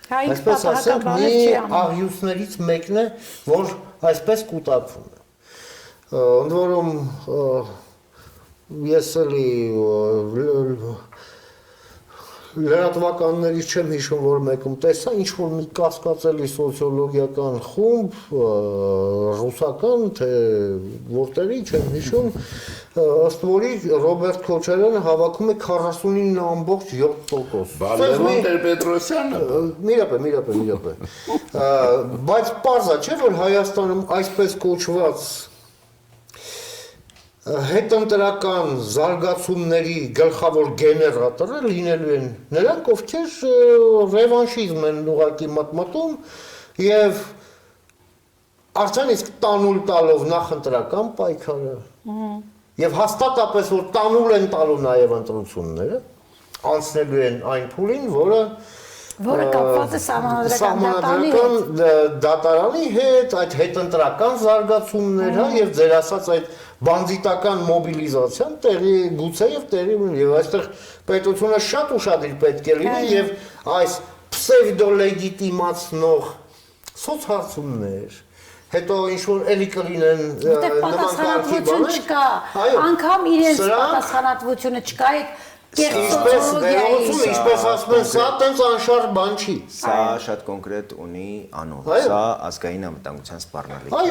[SPEAKER 4] այսպես ասենք մի աղյուսներից մեկն է, որ այսպես կուտակվում է։ ընդ որում ես էլի լրատվականներից չեմ հիշում, որ մեկում տեսա, ինչ-որ մի կասկածելի սոցիոլոգիական խումբ, ռուսական, թե որտեղի չեմ հիշում, ըստ որի Ռոբերտ Քոչարյանը հավաքում է 49.7%։
[SPEAKER 2] Վալերոն Տեր-Պետրոսյանը։
[SPEAKER 4] Միրապե։ Բայց պարզ է, չէ՞, որ Հայաստանում այսպես կոչված հետընտրական զարգացումների գլխավոր գեներատորը լինելու են նրանք, ովքեր ռևանշիզմ են ուղղակի մտմտում եւ արդեն իսկ տանուլ տալով նախընտրական պայքարը եւ հաստատապես որ տանուլ են տալու նաեւ ընտրությունները անցնելու են այն փուլին, որը
[SPEAKER 3] կապված է
[SPEAKER 4] սահմանադրական դատարանի հետ, այդ հետընտրական զարգացումներ, եւ ձեր ասած այդ բանդիտական մոբիլիզացիան տեղի գուցե եւ տեղի եւ այստեղ պետությունը շատ ուշադիր պետք է լինի եւ այս պսևդոլեգիտիմացնող սոցհարցումներ հետո ինչ որ էլի կլինեն նման կարգի բաներ
[SPEAKER 3] չկա անգամ իրենց պատասխանատվությունը չկա
[SPEAKER 4] Ինչպես ասում են, սա տենց անշարժ բան չի։
[SPEAKER 1] Սա շատ կոնկրետ ունի անուն, սա ազգային անվտանգության սպառնալիք է։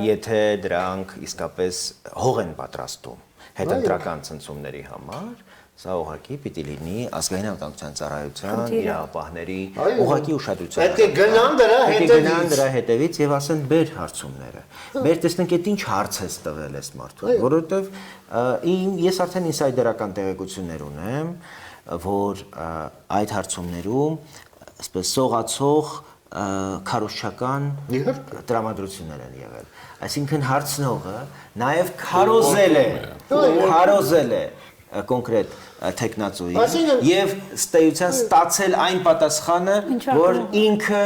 [SPEAKER 1] Եթե դրանք իսկապես հող են պատրաստում հետընտրական ցնցումների համար, սա ուղղակի պիտի լինի ազգային անվտանգության ծառայության իրավապահների ուղղակի ուշադրության։
[SPEAKER 4] Պետք է գնան
[SPEAKER 1] դրա հետևից եւ ասեն բեր հարցումները։ Բեր տեսնենք այդ ինչ հարց է տվել այս մարդուն, որովհետեւ ես արդեն ինսայդերական տեղեկություններ ունեմ, որ այդ հարցումներում այսպես սողացող քարոզչական տրամադրություններ են եղել։ Այսինքն հարցնողը նաեւ քարոզել է կոնկրետ տեխնացուին եւ ստեյության ստացել այն պատասխանը, որ ինքը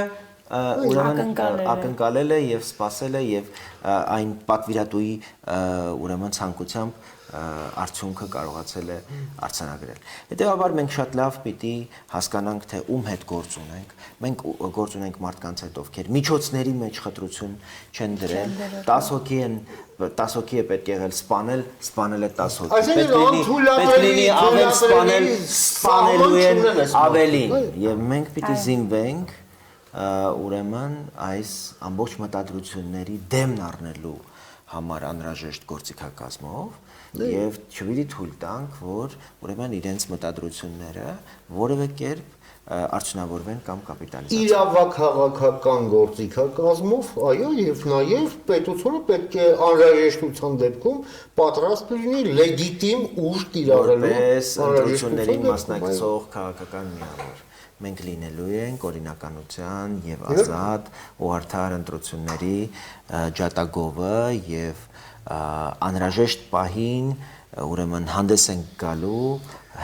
[SPEAKER 1] ուրեմն ակնկալել է եւ սպասել է եւ այն պատվիրատուի ուրեմն ցանկությամբ արդյունքը կարողացել է արձանագրել։ Հետևաբար մենք շատ լավ պիտի հասկանանք, թե ում հետ գործ ունենք։ Մենք գործ ունենք մարդկանց հետ, ովքեր միջոցների մեջ խտրություն չեն դրել, 10 հոգի է պետք եղել սպանել է 10 հոգի։ Պետք լինի ավել սպանելու են ավելին։ Եվ մենք պիտի զինվենք ուրեմն այս ամբողջ մտադրությունների դեմն առնելու համար անհրաժեշտ գործիքակազմով եւ չպիտի թույլ տանք, որ ուրեմն իրենց մտադրությունները որևէ կերպ արդյունավորվեն կամ կապիտալիզացվեն։
[SPEAKER 4] Իրավաքաղաքական գործիքակազմով, այո, եւ նաեւ պետությունը պետք է անհրաժեշտության դեպքում պատրաստ լինի լեգիտիմ ուժ կիրառելու
[SPEAKER 1] ընտրություններին մասնակցող քաղաքական միավոր։ Մենք լինելու ենք օրինականության եւ ազատ ու արդար ընտրությունների ջատագովը եւ անհրաժեշտ պահին ուրեմն հանդես ենք գալու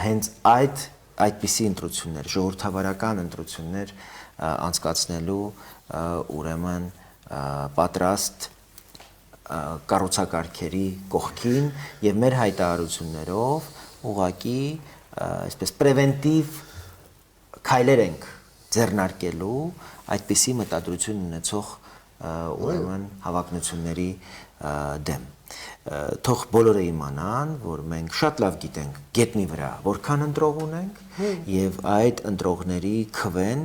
[SPEAKER 1] հենց այդպիսի ընտրություններ, ժողովրդավարական ընտրություններ անցկացնելու ուրեմն պատրաստ կառուցակարգերի կողքին եւ մեր հայտարարություններով ուղղակի այսպես պրևենտիվ քայլեր ենք ձեռնարկելու այդպիսի մտադրություն ունեցող ուրեմն հավակնությունների դեմ։ Թող բոլորը իմանան, որ մենք շատ լավ գիտենք գետնի վրա որքան ընտրող ունենք եւ այդ ընտրողների քվեն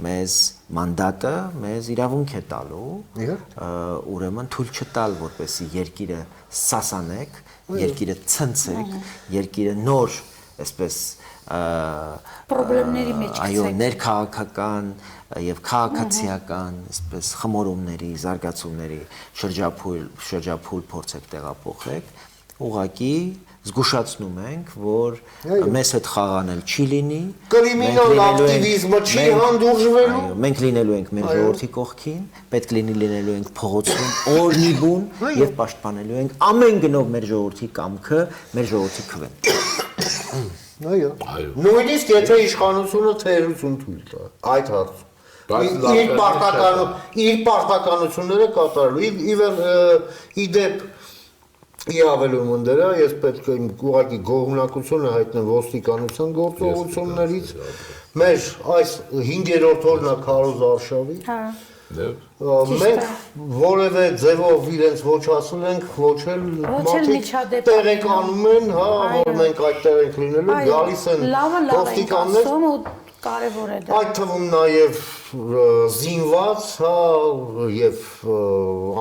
[SPEAKER 1] մեզ մանդատը մեզ իրավունք է տալու ուրեմն թույլ չտալ, որպեսզի երկիրը սասանեք, երկիրը ցնցեք, երկիրը նոր այսպես
[SPEAKER 3] պրոբլեմների մեջ
[SPEAKER 1] այո, ներքաղաքական եւ քաղաքացիական, այսպես խմորումների, զարգացումների շրջափուլ փորձեք տեղափոխեք, ուղղակի զգուշացնում ենք, որ մեզ հետ խաղանել չի լինի,
[SPEAKER 4] կրիմինալ ակտիվիզմը չի հանդուրժվելու,
[SPEAKER 1] մենք լինելու ենք մեր ժողովրդի կողքին, պետք լինելու ենք փողոցում օրնիբուն եւ պաշտպանելու ենք ամեն գնով մեր ժողովրդի կամքը, մեր ժողովրդի քվեն։
[SPEAKER 4] Այո։ Նույնիսկ եթե իշխանությունը թերություն թույլ տա այդ հարցում։ Իր պարտականությունները կատարելու։ Իդեպ իավելում ընդրա ես պետք է ուղղակի գոհունակությունը հայտնեմ ոստիկանության գործողություններից մեր այս 5-րդ օրնա Քարոզ Արշավի Մենք որևէ ձևով իրենց ոչ ասել ենք, ոչ էլ մարդիկ տեղեկանում են, հա, որ մենք այդտեղ ենք լինելու, գալիս են ոստիկաններ,
[SPEAKER 3] կարևոր է դա։
[SPEAKER 4] Այդ թվում նաև զինված, հա, եւ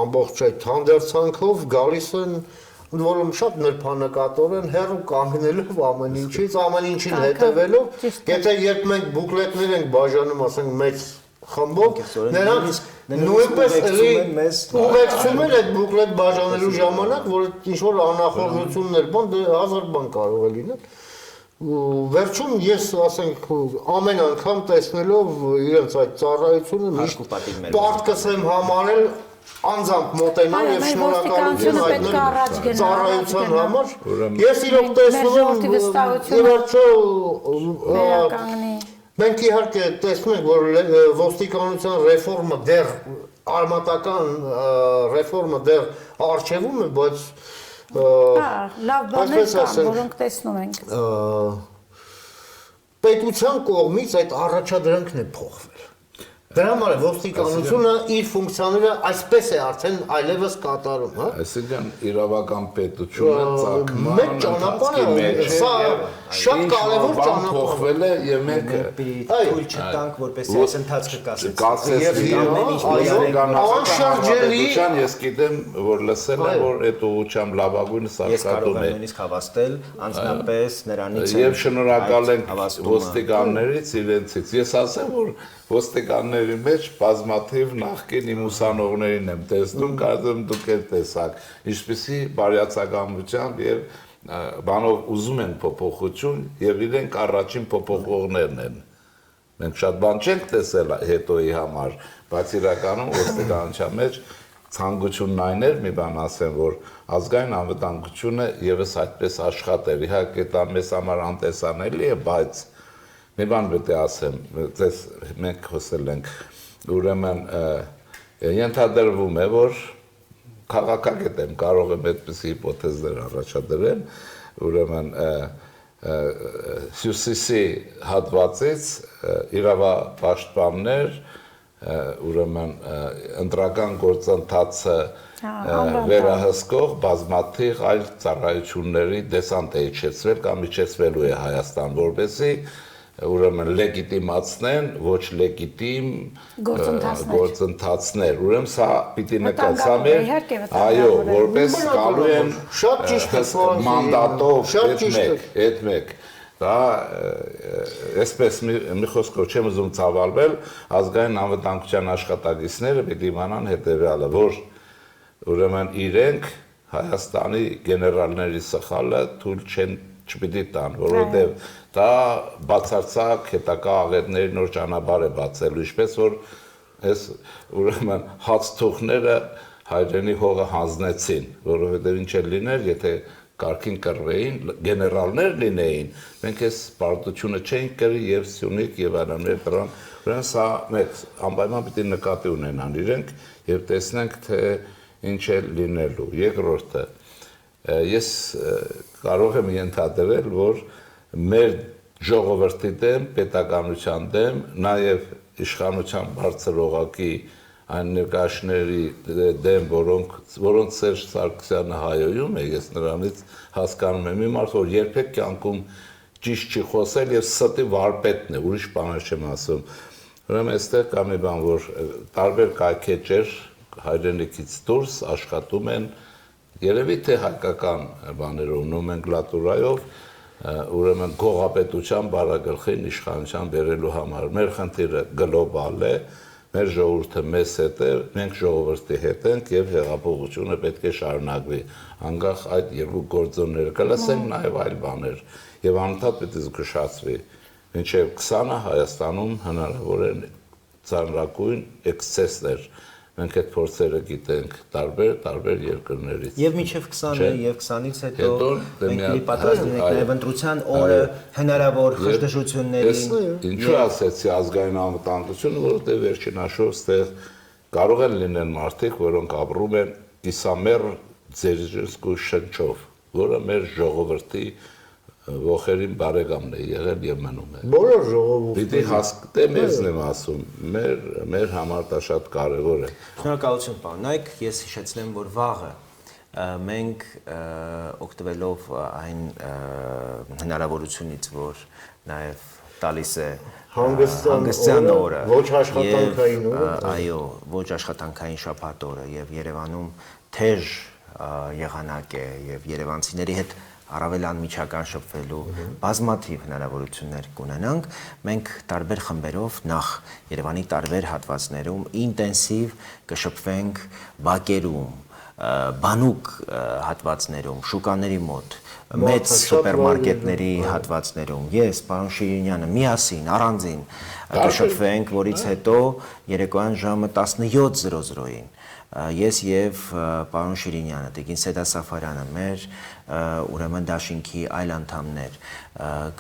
[SPEAKER 4] ամբողջ այդ հանդերձանքով գալիս են ընդ որում շատ նրբանկատորեն հերու կանգնելով ամեն ինչից, ամեն ինչին հետևելով, եթե երբ մենք բուկլետներ ենք բաժանում, ասենք մեծ խմբով, նրանք նույնպես էլի ուղեկցում են այդ բուկլետ բաժանելու ժամանակ, որ ինչ որ անախորժություններ բան, դե հազար բան կարող է լինել։ Վերջում ես ասենք ամեն անգամ տեսնելով իրենց այդ ծառայությունը միշտ պարտքս եմ համարել անձամբ մոտենալ եւ շնորհակալություն հայտնել ծառայության համար։ Ես իրոք տեսնում եմ մենք իհարկե տեսնում ենք, որ ոստիկանության ռեֆորմը դեռ արմատական ռեֆորմը դեռ արժևում է, բայց
[SPEAKER 3] լավ բաներ կան, որոնք տեսնում ենք։
[SPEAKER 4] Պետության կողմից այդ առաջադրանքն է փոխվել։ Դրա համար ոստիկանությունը իր ֆունկցիաները այսպես է արդեն այլևս կատարում, հա։
[SPEAKER 2] Այսինքն իրավական պետությունը ցակման
[SPEAKER 4] մեծ ճանապարհ է, սա շատ կարևոր ճանապարհ
[SPEAKER 2] փոխվել է եւ մենք
[SPEAKER 1] թույլ չտանք, որպեսզի այս ընթացքը
[SPEAKER 2] կասեցվի
[SPEAKER 4] անշարժելի
[SPEAKER 2] ես գիտեմ, որ լսել եմ, որ այդ ուղղությամբ լավագույնը սարքատուն է։
[SPEAKER 1] Ես կարող եմ նույնիսկ հավաստել անձնապես նրանից
[SPEAKER 2] եւ շնորհակալ ենք ոստիկաններից իրենցից։ Ես ասեմ, որ ոստիկանների մեջ բազմաթիվ նախկին իմ ուսանողներին եմ տեսնում, կարծում դուք եք տեսակ, ինչպեսի բարյացակամությամբ եւ բանով ուզում են փոփոխություն եւ իրենք առաջին փոփոխողներն են։ Մենք շատ բան չենք տեսել հետոյի համար, բայց իրականում ոստիկանության մեջ ցանկությունն այն էր, մի բան ասեմ, որ ազգային անվտանգությունը եւս այդպես աշխատեր։ Իհարկե դա մեզ համար անտեսանելի է, բայց մի բան պետք է ասեմ, ձեզ մենք խոսել ենք, ուրեմն ենթադրվում է, որ քաղաքագետ եմ, կարող եմ այդպիսի հիպոթեզներ առաջադրել, ուրեմն Հյուսիսի հատվածից իրավապաշտպաններ, ուրեմն ընտրական գործընթացը վերահսկող բազմաթիվ այլ ծառայությունների դեսանտ է իջեցվել կամ իջեցվելու է Հայաստան, որպեսզի ուրեմն լեգիտիմացնեն ոչ լեգիտիմ գործընթացներ։ Ուրեմն սա պիտի նկատի մեր, այո, որպես գալու են
[SPEAKER 4] շատ ճիշտ
[SPEAKER 2] մանդատով այդ մեկ։ Դա այսպես մի խոսքով չեմ ուզում ցավալվել, ազգային անվտանգության աշխատակիցները պիտի իմանան հետևյալը, որ ուրեմն իրենք Հայաստանի գեներալների սխալը թույլ չպիտի տան, որովհետև դա բացարձակ հետակա աղետների նոր ճանապարհ է բացելու, ինչպես որ այս ուրեմն հացթուղները հայրենի հողը հանձնեցին, որովհետև ինչ էլ լիներ, եթե կարգին կռվեին, գեներալներ լինեին, մենք այս պարտությունը չէինք կրի եւ Սյունիք եւ այլներ դրան, ուրեմն սա մեծ անպայման պիտի նկատի ունենան իրենք եւ տեսնենք թե ինչ է լինելու։ Երկրորդը ես կարող եմ ենթադրել, որ մեր ժողովրդի դեմ, պետականության դեմ, նաև իշխանության բարձր օղակի այն ներկայացների դեմ, որոնց Սերժ Սարգսյանը հայոյում է, ես նրանից հասկանում եմ, մի մարդ, որ երբեք կյանքում ճիշտ չի խոսել եւ ստի վարպետն է, ուրիշ բաներ չեմ ասում։ Ուրեմն այստեղ կա մի բան, որ տարբեր կայքեջեր հայրենիքից դուրս աշխատում են երևի թե հայկական բաներով, նոմենկլատուրայով, ուրեմն գողապետության բարագլխին իշխանության բերելու համար։ Մեր խնդիրը գլոբալ է, մեր ժողովուրդը մեզ հետ է, մենք ժողովրդի հետ ենք եւ հեղափոխությունը պետք է շարունակվի։ Անկախ այդ երկու գործոնները կլսենք նաեւ այլ բաներ եւ անընդհատ պետք է զգուշացվի։ Մինչեւ 20-ը Հայաստանում հնարավոր են ծանրակույն էքսցեսներ։ Մենք այդ փորձերը գիտենք տարբեր երկրներից։
[SPEAKER 1] Եվ մինչև 20-ը եւ 20-ից հետո մենք պատրաստ ենք նաեւ ընտրության օրը հնարավոր խժդժություններին։
[SPEAKER 2] Ինչու ասեցի ազգային անվտանգությունը, որովհետեւ վերջին հաշվով ստեղ կարող են լինել մարդիկ, որոնք ապրում են կիսամեռ ձերժինսկու շնչով, որը մեր ժողովրդի ողերին բարեկամն է եղել եւ մնում է։
[SPEAKER 4] Բոլոր ժողովուրդը
[SPEAKER 2] Պիտի հասկտե մեզն եմ ասում, մեր համար դա շատ կարևոր է։
[SPEAKER 1] Շնորհակալություն, պարոն Նայք, ես հիշեցնեմ, որ վաղը մենք օգտվելով այն հնարավորությունից, որ նաև տալիս է հանգստյան օրը,
[SPEAKER 4] ոչ աշխատանքային օրը,
[SPEAKER 1] այո, ոչ աշխատանքային շաբաթ օրը եւ Երևանում թեժ եղանակ է եւ երևանցիների հետ առավել անմիջական շփվելու բազմաթիվ հնարավորություններ կունենանք, մենք տարբեր խմբերով նախ Երևանի տարբեր հատվածներում ինտենսիվ կշփվենք բակերում, բանուկ հատվածներում, շուկաների մոտ, մեծ սուպերմարկետների հատվածներում, ես, պարոն Շիրինյանը միասին, առանձին կշփվենք, որից հետո երեկոյան ժամը 17:00-ին ես եւ պարոն Շիրինյանը, Տիկին Սեդա Սաֆարյանը, մեր ուրեմն դաշինքի այլ անդամներ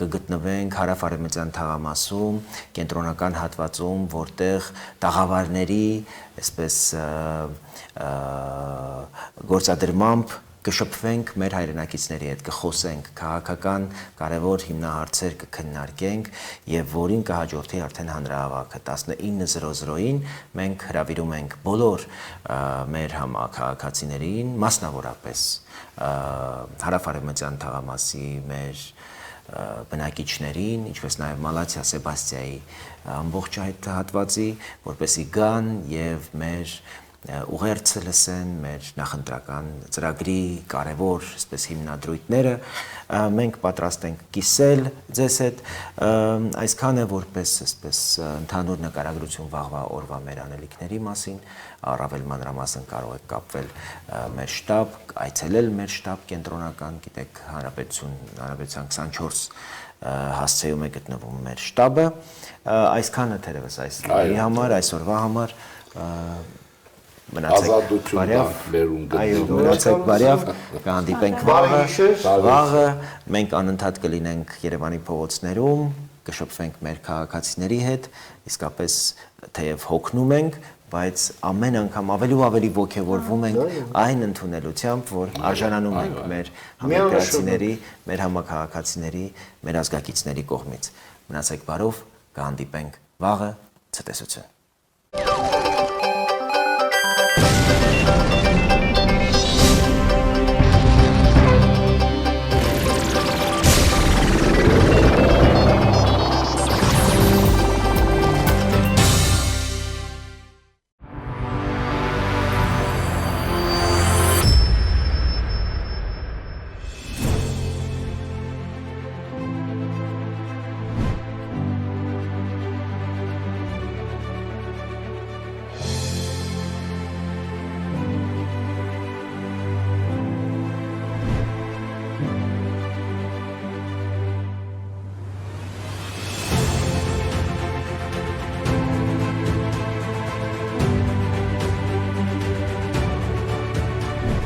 [SPEAKER 1] կգտնվենք հարավ-արևմտյան թաղամասում, կենտրոնական հատվածում, որտեղ տաղավարների, այսպես գործադրմամբ կշփվենք մեր հայրենակիցների հետ, կխոսենք, քաղաքական կարևոր հիմնահարցեր կքննարկենք եւ որին կհաջորդի արդեն հանրահավաքը 19:00-ին մենք հրավիրում ենք բոլոր մեր համաքաղաքացիներին, մասնավորապես հարավ-արևմտյան թաղամասի մեր բնակիչներին, ինչպես նաև Մալաթիա Սեբաստիայի ամբողջ այդ հատվածի, որպեսզի գան եւ մեր ուղերձը լսեն, մեր նախընտրական ծրագրի կարևոր այսպես հիմնադրույթները մենք պատրաստ ենք կիսել ձեզ հետ այսքանը որպես այսպես ընդհանուր նկարագրություն վաղվա օրվա մեր անելիքների մասին առավել մանրամասն կարող եք կապվել մեր շտաբ, այցելել մեր շտաբ կենտրոնական, գիտեք, Հանրապետության 24 հասցեում է գտնվում մեր շտաբը այսքանը թերևս այս լուրի համար, այսօրվա համար մնացեք բարյավ, կհանդիպենք վաղը, մենք անընդհատ կլինենք Երևանի փողոցներում, կշփվենք մեր քաղաքացիների հետ, իսկապես թեև հոգնում ենք, բայց ամեն անգամ ավելի ու ավելի ոգևորվում ենք այն ընդունելությամբ, որ արժանանում ենք մեր համերկրացիների, մեր համաքաղաքացիների, մեր ազգակիցների կողմից։ Մնացեք բարով, կհանդիպենք վաղը, ցտեսություն։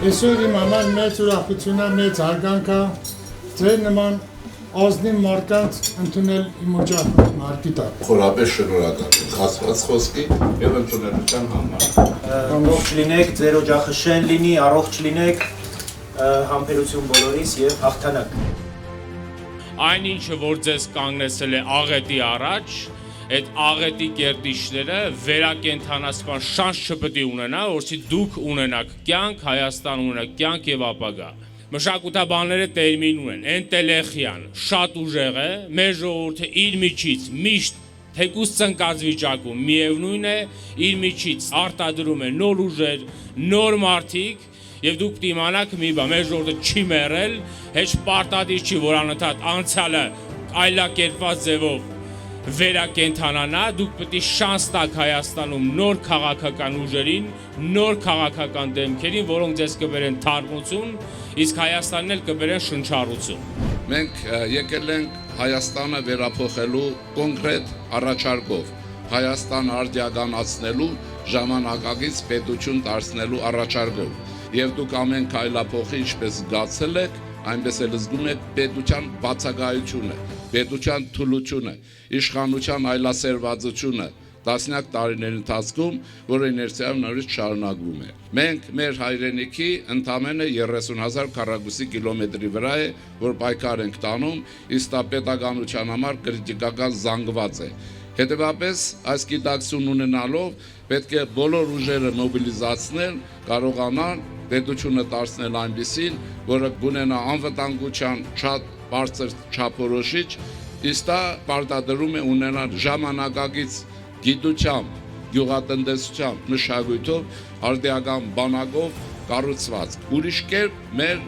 [SPEAKER 5] Այսօր իմ համար մեծ ուրախություն է, մեծ հարգանք է ձեր նման ազնիվ մարդկանց ընդունել իմ օջախ մարտի տակ։
[SPEAKER 2] Խորապես շնորհակալ եմ ասված խոսքի եւ ընդունելության համար։
[SPEAKER 1] Ողջ լինեք, ձեր օջախը շեն լինի, առողջ լինեք, համբերություն բոլորիս եւ հաղթանակ։
[SPEAKER 6] Այնինչը որ ձեզ կանգնեցել է աղետի առաջ, այդ աղետի կերտիչները վերակենդանացման շանս չպետք է ունենա, որովհետեւ դուք ունենաք կյանք, Հայաստան ունենաք կյանք եւ ապագա։ Մշակութաբանները տերմին ունեն, էնտելեխիան շատ ուժեղ է, մեր ժողովուրդը իր միջից միշտ թեկուզ ծնկած վիճակում միևնույն է, իր միջից արտադրում է նոր ուժեր, նոր մարդիկ եւ դուք պիտի իմանաք մի բան, մեր ժողովուրդը չի մեռել, հեչ պարտադիր չի, որ անընդհատ անցյալը այլակերպված ձևով վերակենդանանա, դուք պետք է շանս տաք Հայաստանում նոր քաղաքական ուժերին, նոր քաղաքական դեմքերին, որոնք ձեզ կբերեն թարմություն, իսկ Հայաստանն էլ կբերեն շնչառություն։
[SPEAKER 2] Մենք եկել ենք Հայաստանը վերափոխելու կոնկրետ առաջարկով, Հայաստանը արդիականացնելու ժամանակակից պետություն դարձնելու առաջարկով։ Եվ դուք ամեն քայլափոխի ինչպես զգացել եք, այնպես էլ զգում եք պետության բացակայությունը, պետության թուլությունը, իշխանության այլասերվածությունը, տասնյակ տարիների ընթացքում, որը իներցիայով նորից շարունակվում է։ Մենք մեր հայրենիքի ընդամենը 30,000 քառակուսի կիլոմետրի վրա է, որ պայքար ենք տանում, իսկ դա պետականության համար կրիտիկական զանգված է։ Հետևաբար, այս գիտակցություն ունենալով պետք է բոլոր ուժերը մոբիլիզացնել, կարողանալ պետությունը դարձնել այնպիսին, որը կունենա անվտանգության շատ բարձր չափորոշիչ, իսկ դա պարտադրում է ունենալ ժամանակակից գիտությամբ, գյուղատնտեսությամբ, մշակույթով, արդիական բանակով կառուցված։ Ուրիշ կերպ մեր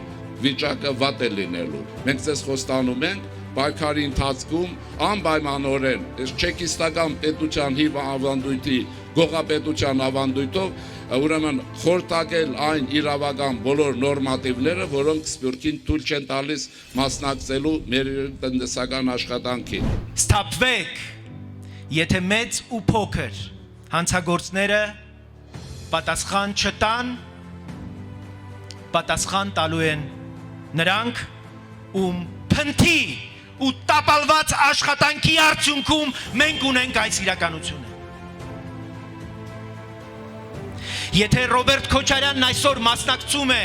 [SPEAKER 2] վիճակը վատ է լինելու։ Մենք ձեզ խոստանում ենք, պայքարի ընթացքում անպայմանորեն չեկիստական պետության հիվ ավանդույթի, գողապետության ավանդույթով, ուրեմն խորտակել այն իրավական բոլոր նորմատիվները, որոնք Սփյուռքին թույլ չեն տալիս մասնակցելու մեր տնտեսական աշխատանքին։
[SPEAKER 7] Ստապվեք, եթե մեծ ու փոքր հանցագործները պատասխան չտան, պատասխան տալու են նրանք, ում փնթի ու տապալված աշխատանքի արդյունքում մենք ունենք այս իրականությունը։ Եթե Ռոբերտ Քոչարյանն այսօր մասնակցում է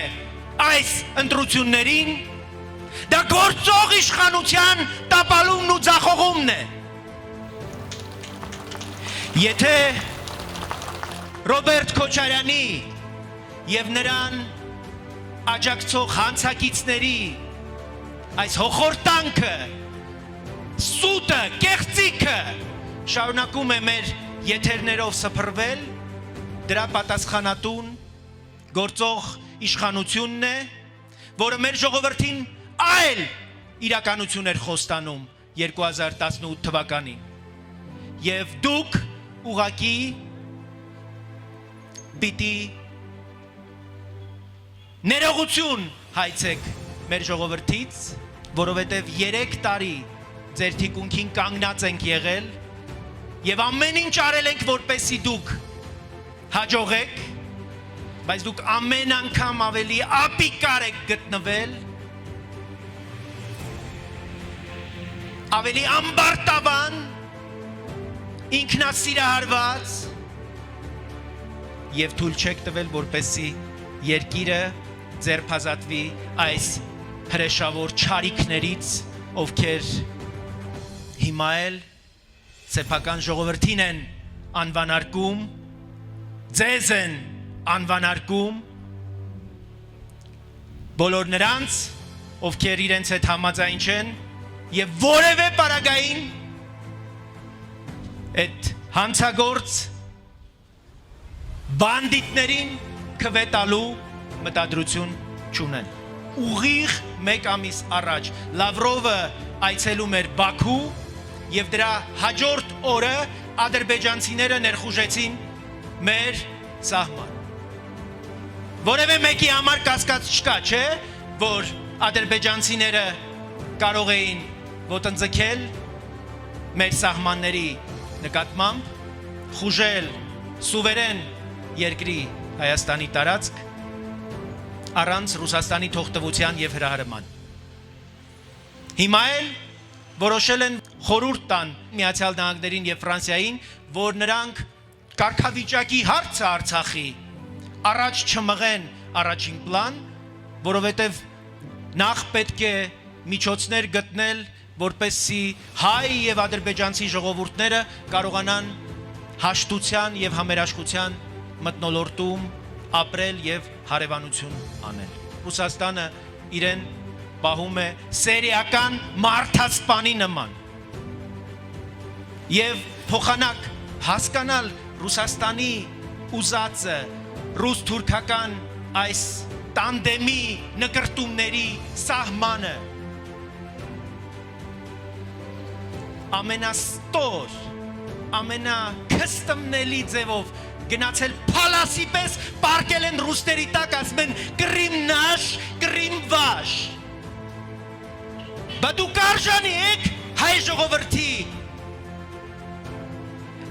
[SPEAKER 7] այս ընտրություններին, դա գործող իշխանության տապալումն ու ձախողումն է։ Եթե Ռոբերտ Քոչարյանի եւ նրան աջակցող հանցակիցների այս հոխորտանքը, սուտը, կեղծիքը շարունակում է մեր եթերներով սփռվել, դրա պատասխանատուն գործող իշխանությունն է, որը մեր ժողովրդին այլ իրականություն էր խոստանում 2018 թվականին։ Եվ դուք ուղղակի պիտի ներողություն հայցեք մեր ժողովրդից, որովհետև 3 տարի ձեր թիկունքին կանգնած ենք եղել եւ ամեն ինչ արել ենք, որպեսզի դուք հաջողեք, բայց դուք ամեն անգամ ավելի ապիկար եք գտնվել, ավելի ամբարտավան, ինքնասիրահարված եւ թույլ չեք տվել, որպեսզի երկիրը ձերբազատվի այս հրեշավոր չարիքներից, ովքեր հիմա էլ սեփական ժողովրդին են անվանարկում, ձեզ են անվանարկում, բոլոր նրանց, ովքեր իրենց հետ համաձայն չեն եւ որևէ պարագային այդ հանցագործ բանդիտներին քվետալու մտադրություն չունեն։ Ուղիղ 1 ամիս առաջ Լավրովը այցելում էր Բաքու եւ դրա հաջորդ օրը ադրբեջանցիները ներխուժեցին մեր սահման։ Որևէ մեկի համար կասկած չկա, չէ, որ ադրբեջանցիները կարող էին ոտնձգել մեր սահմանների նկատմամբ, խուժել սուվերեն երկրի Հայաստանի տարածք առանց Ռուսաստանի թողտվության եւ հրահրման։ Հիմա էլ որոշել են խորհուրդ տան Միացյալ Նահանգներին եւ Ֆրանսիային, որ նրանք կարգավիճակի հարցը Արցախի առաջ չմղեն առաջին պլան, որովհետեւ նախ պետք է միջոցներ գտնել, որպեսզի հայ եւ ադրբեջանցի ժողովուրդները կարողանան հաշտության եւ համերաշխության մթնոլորտում ապրել եւ հարևանություն անել։ Ռուսաստանը իրեն պահում է սերիական մարդասպանի նման։ Եվ փոխանակ հասկանալ Ռուսաստանի ուզածը ռուս-թուրքական այս տանդեմի նկրտումների սահմանը ամենաստոր, ամենաքստմնելի ձևով գնացել փալասի պես պարկել են ռուսների տակ, ասում են Կրիմ նաշ, Կրիմ վաշ։ Բա դուք արժանի եք հայ ժողովրդի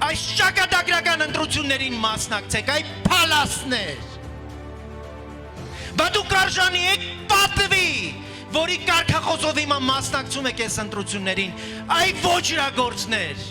[SPEAKER 7] այս շակատագրական ընտրություններին մասնակցեք, այ փալասներ։ Բա դուք արժանի եք պատվի, որի կարգախոսով հիմա մասնակցում եք այս ընտրություններին, այ ոչրագործներ։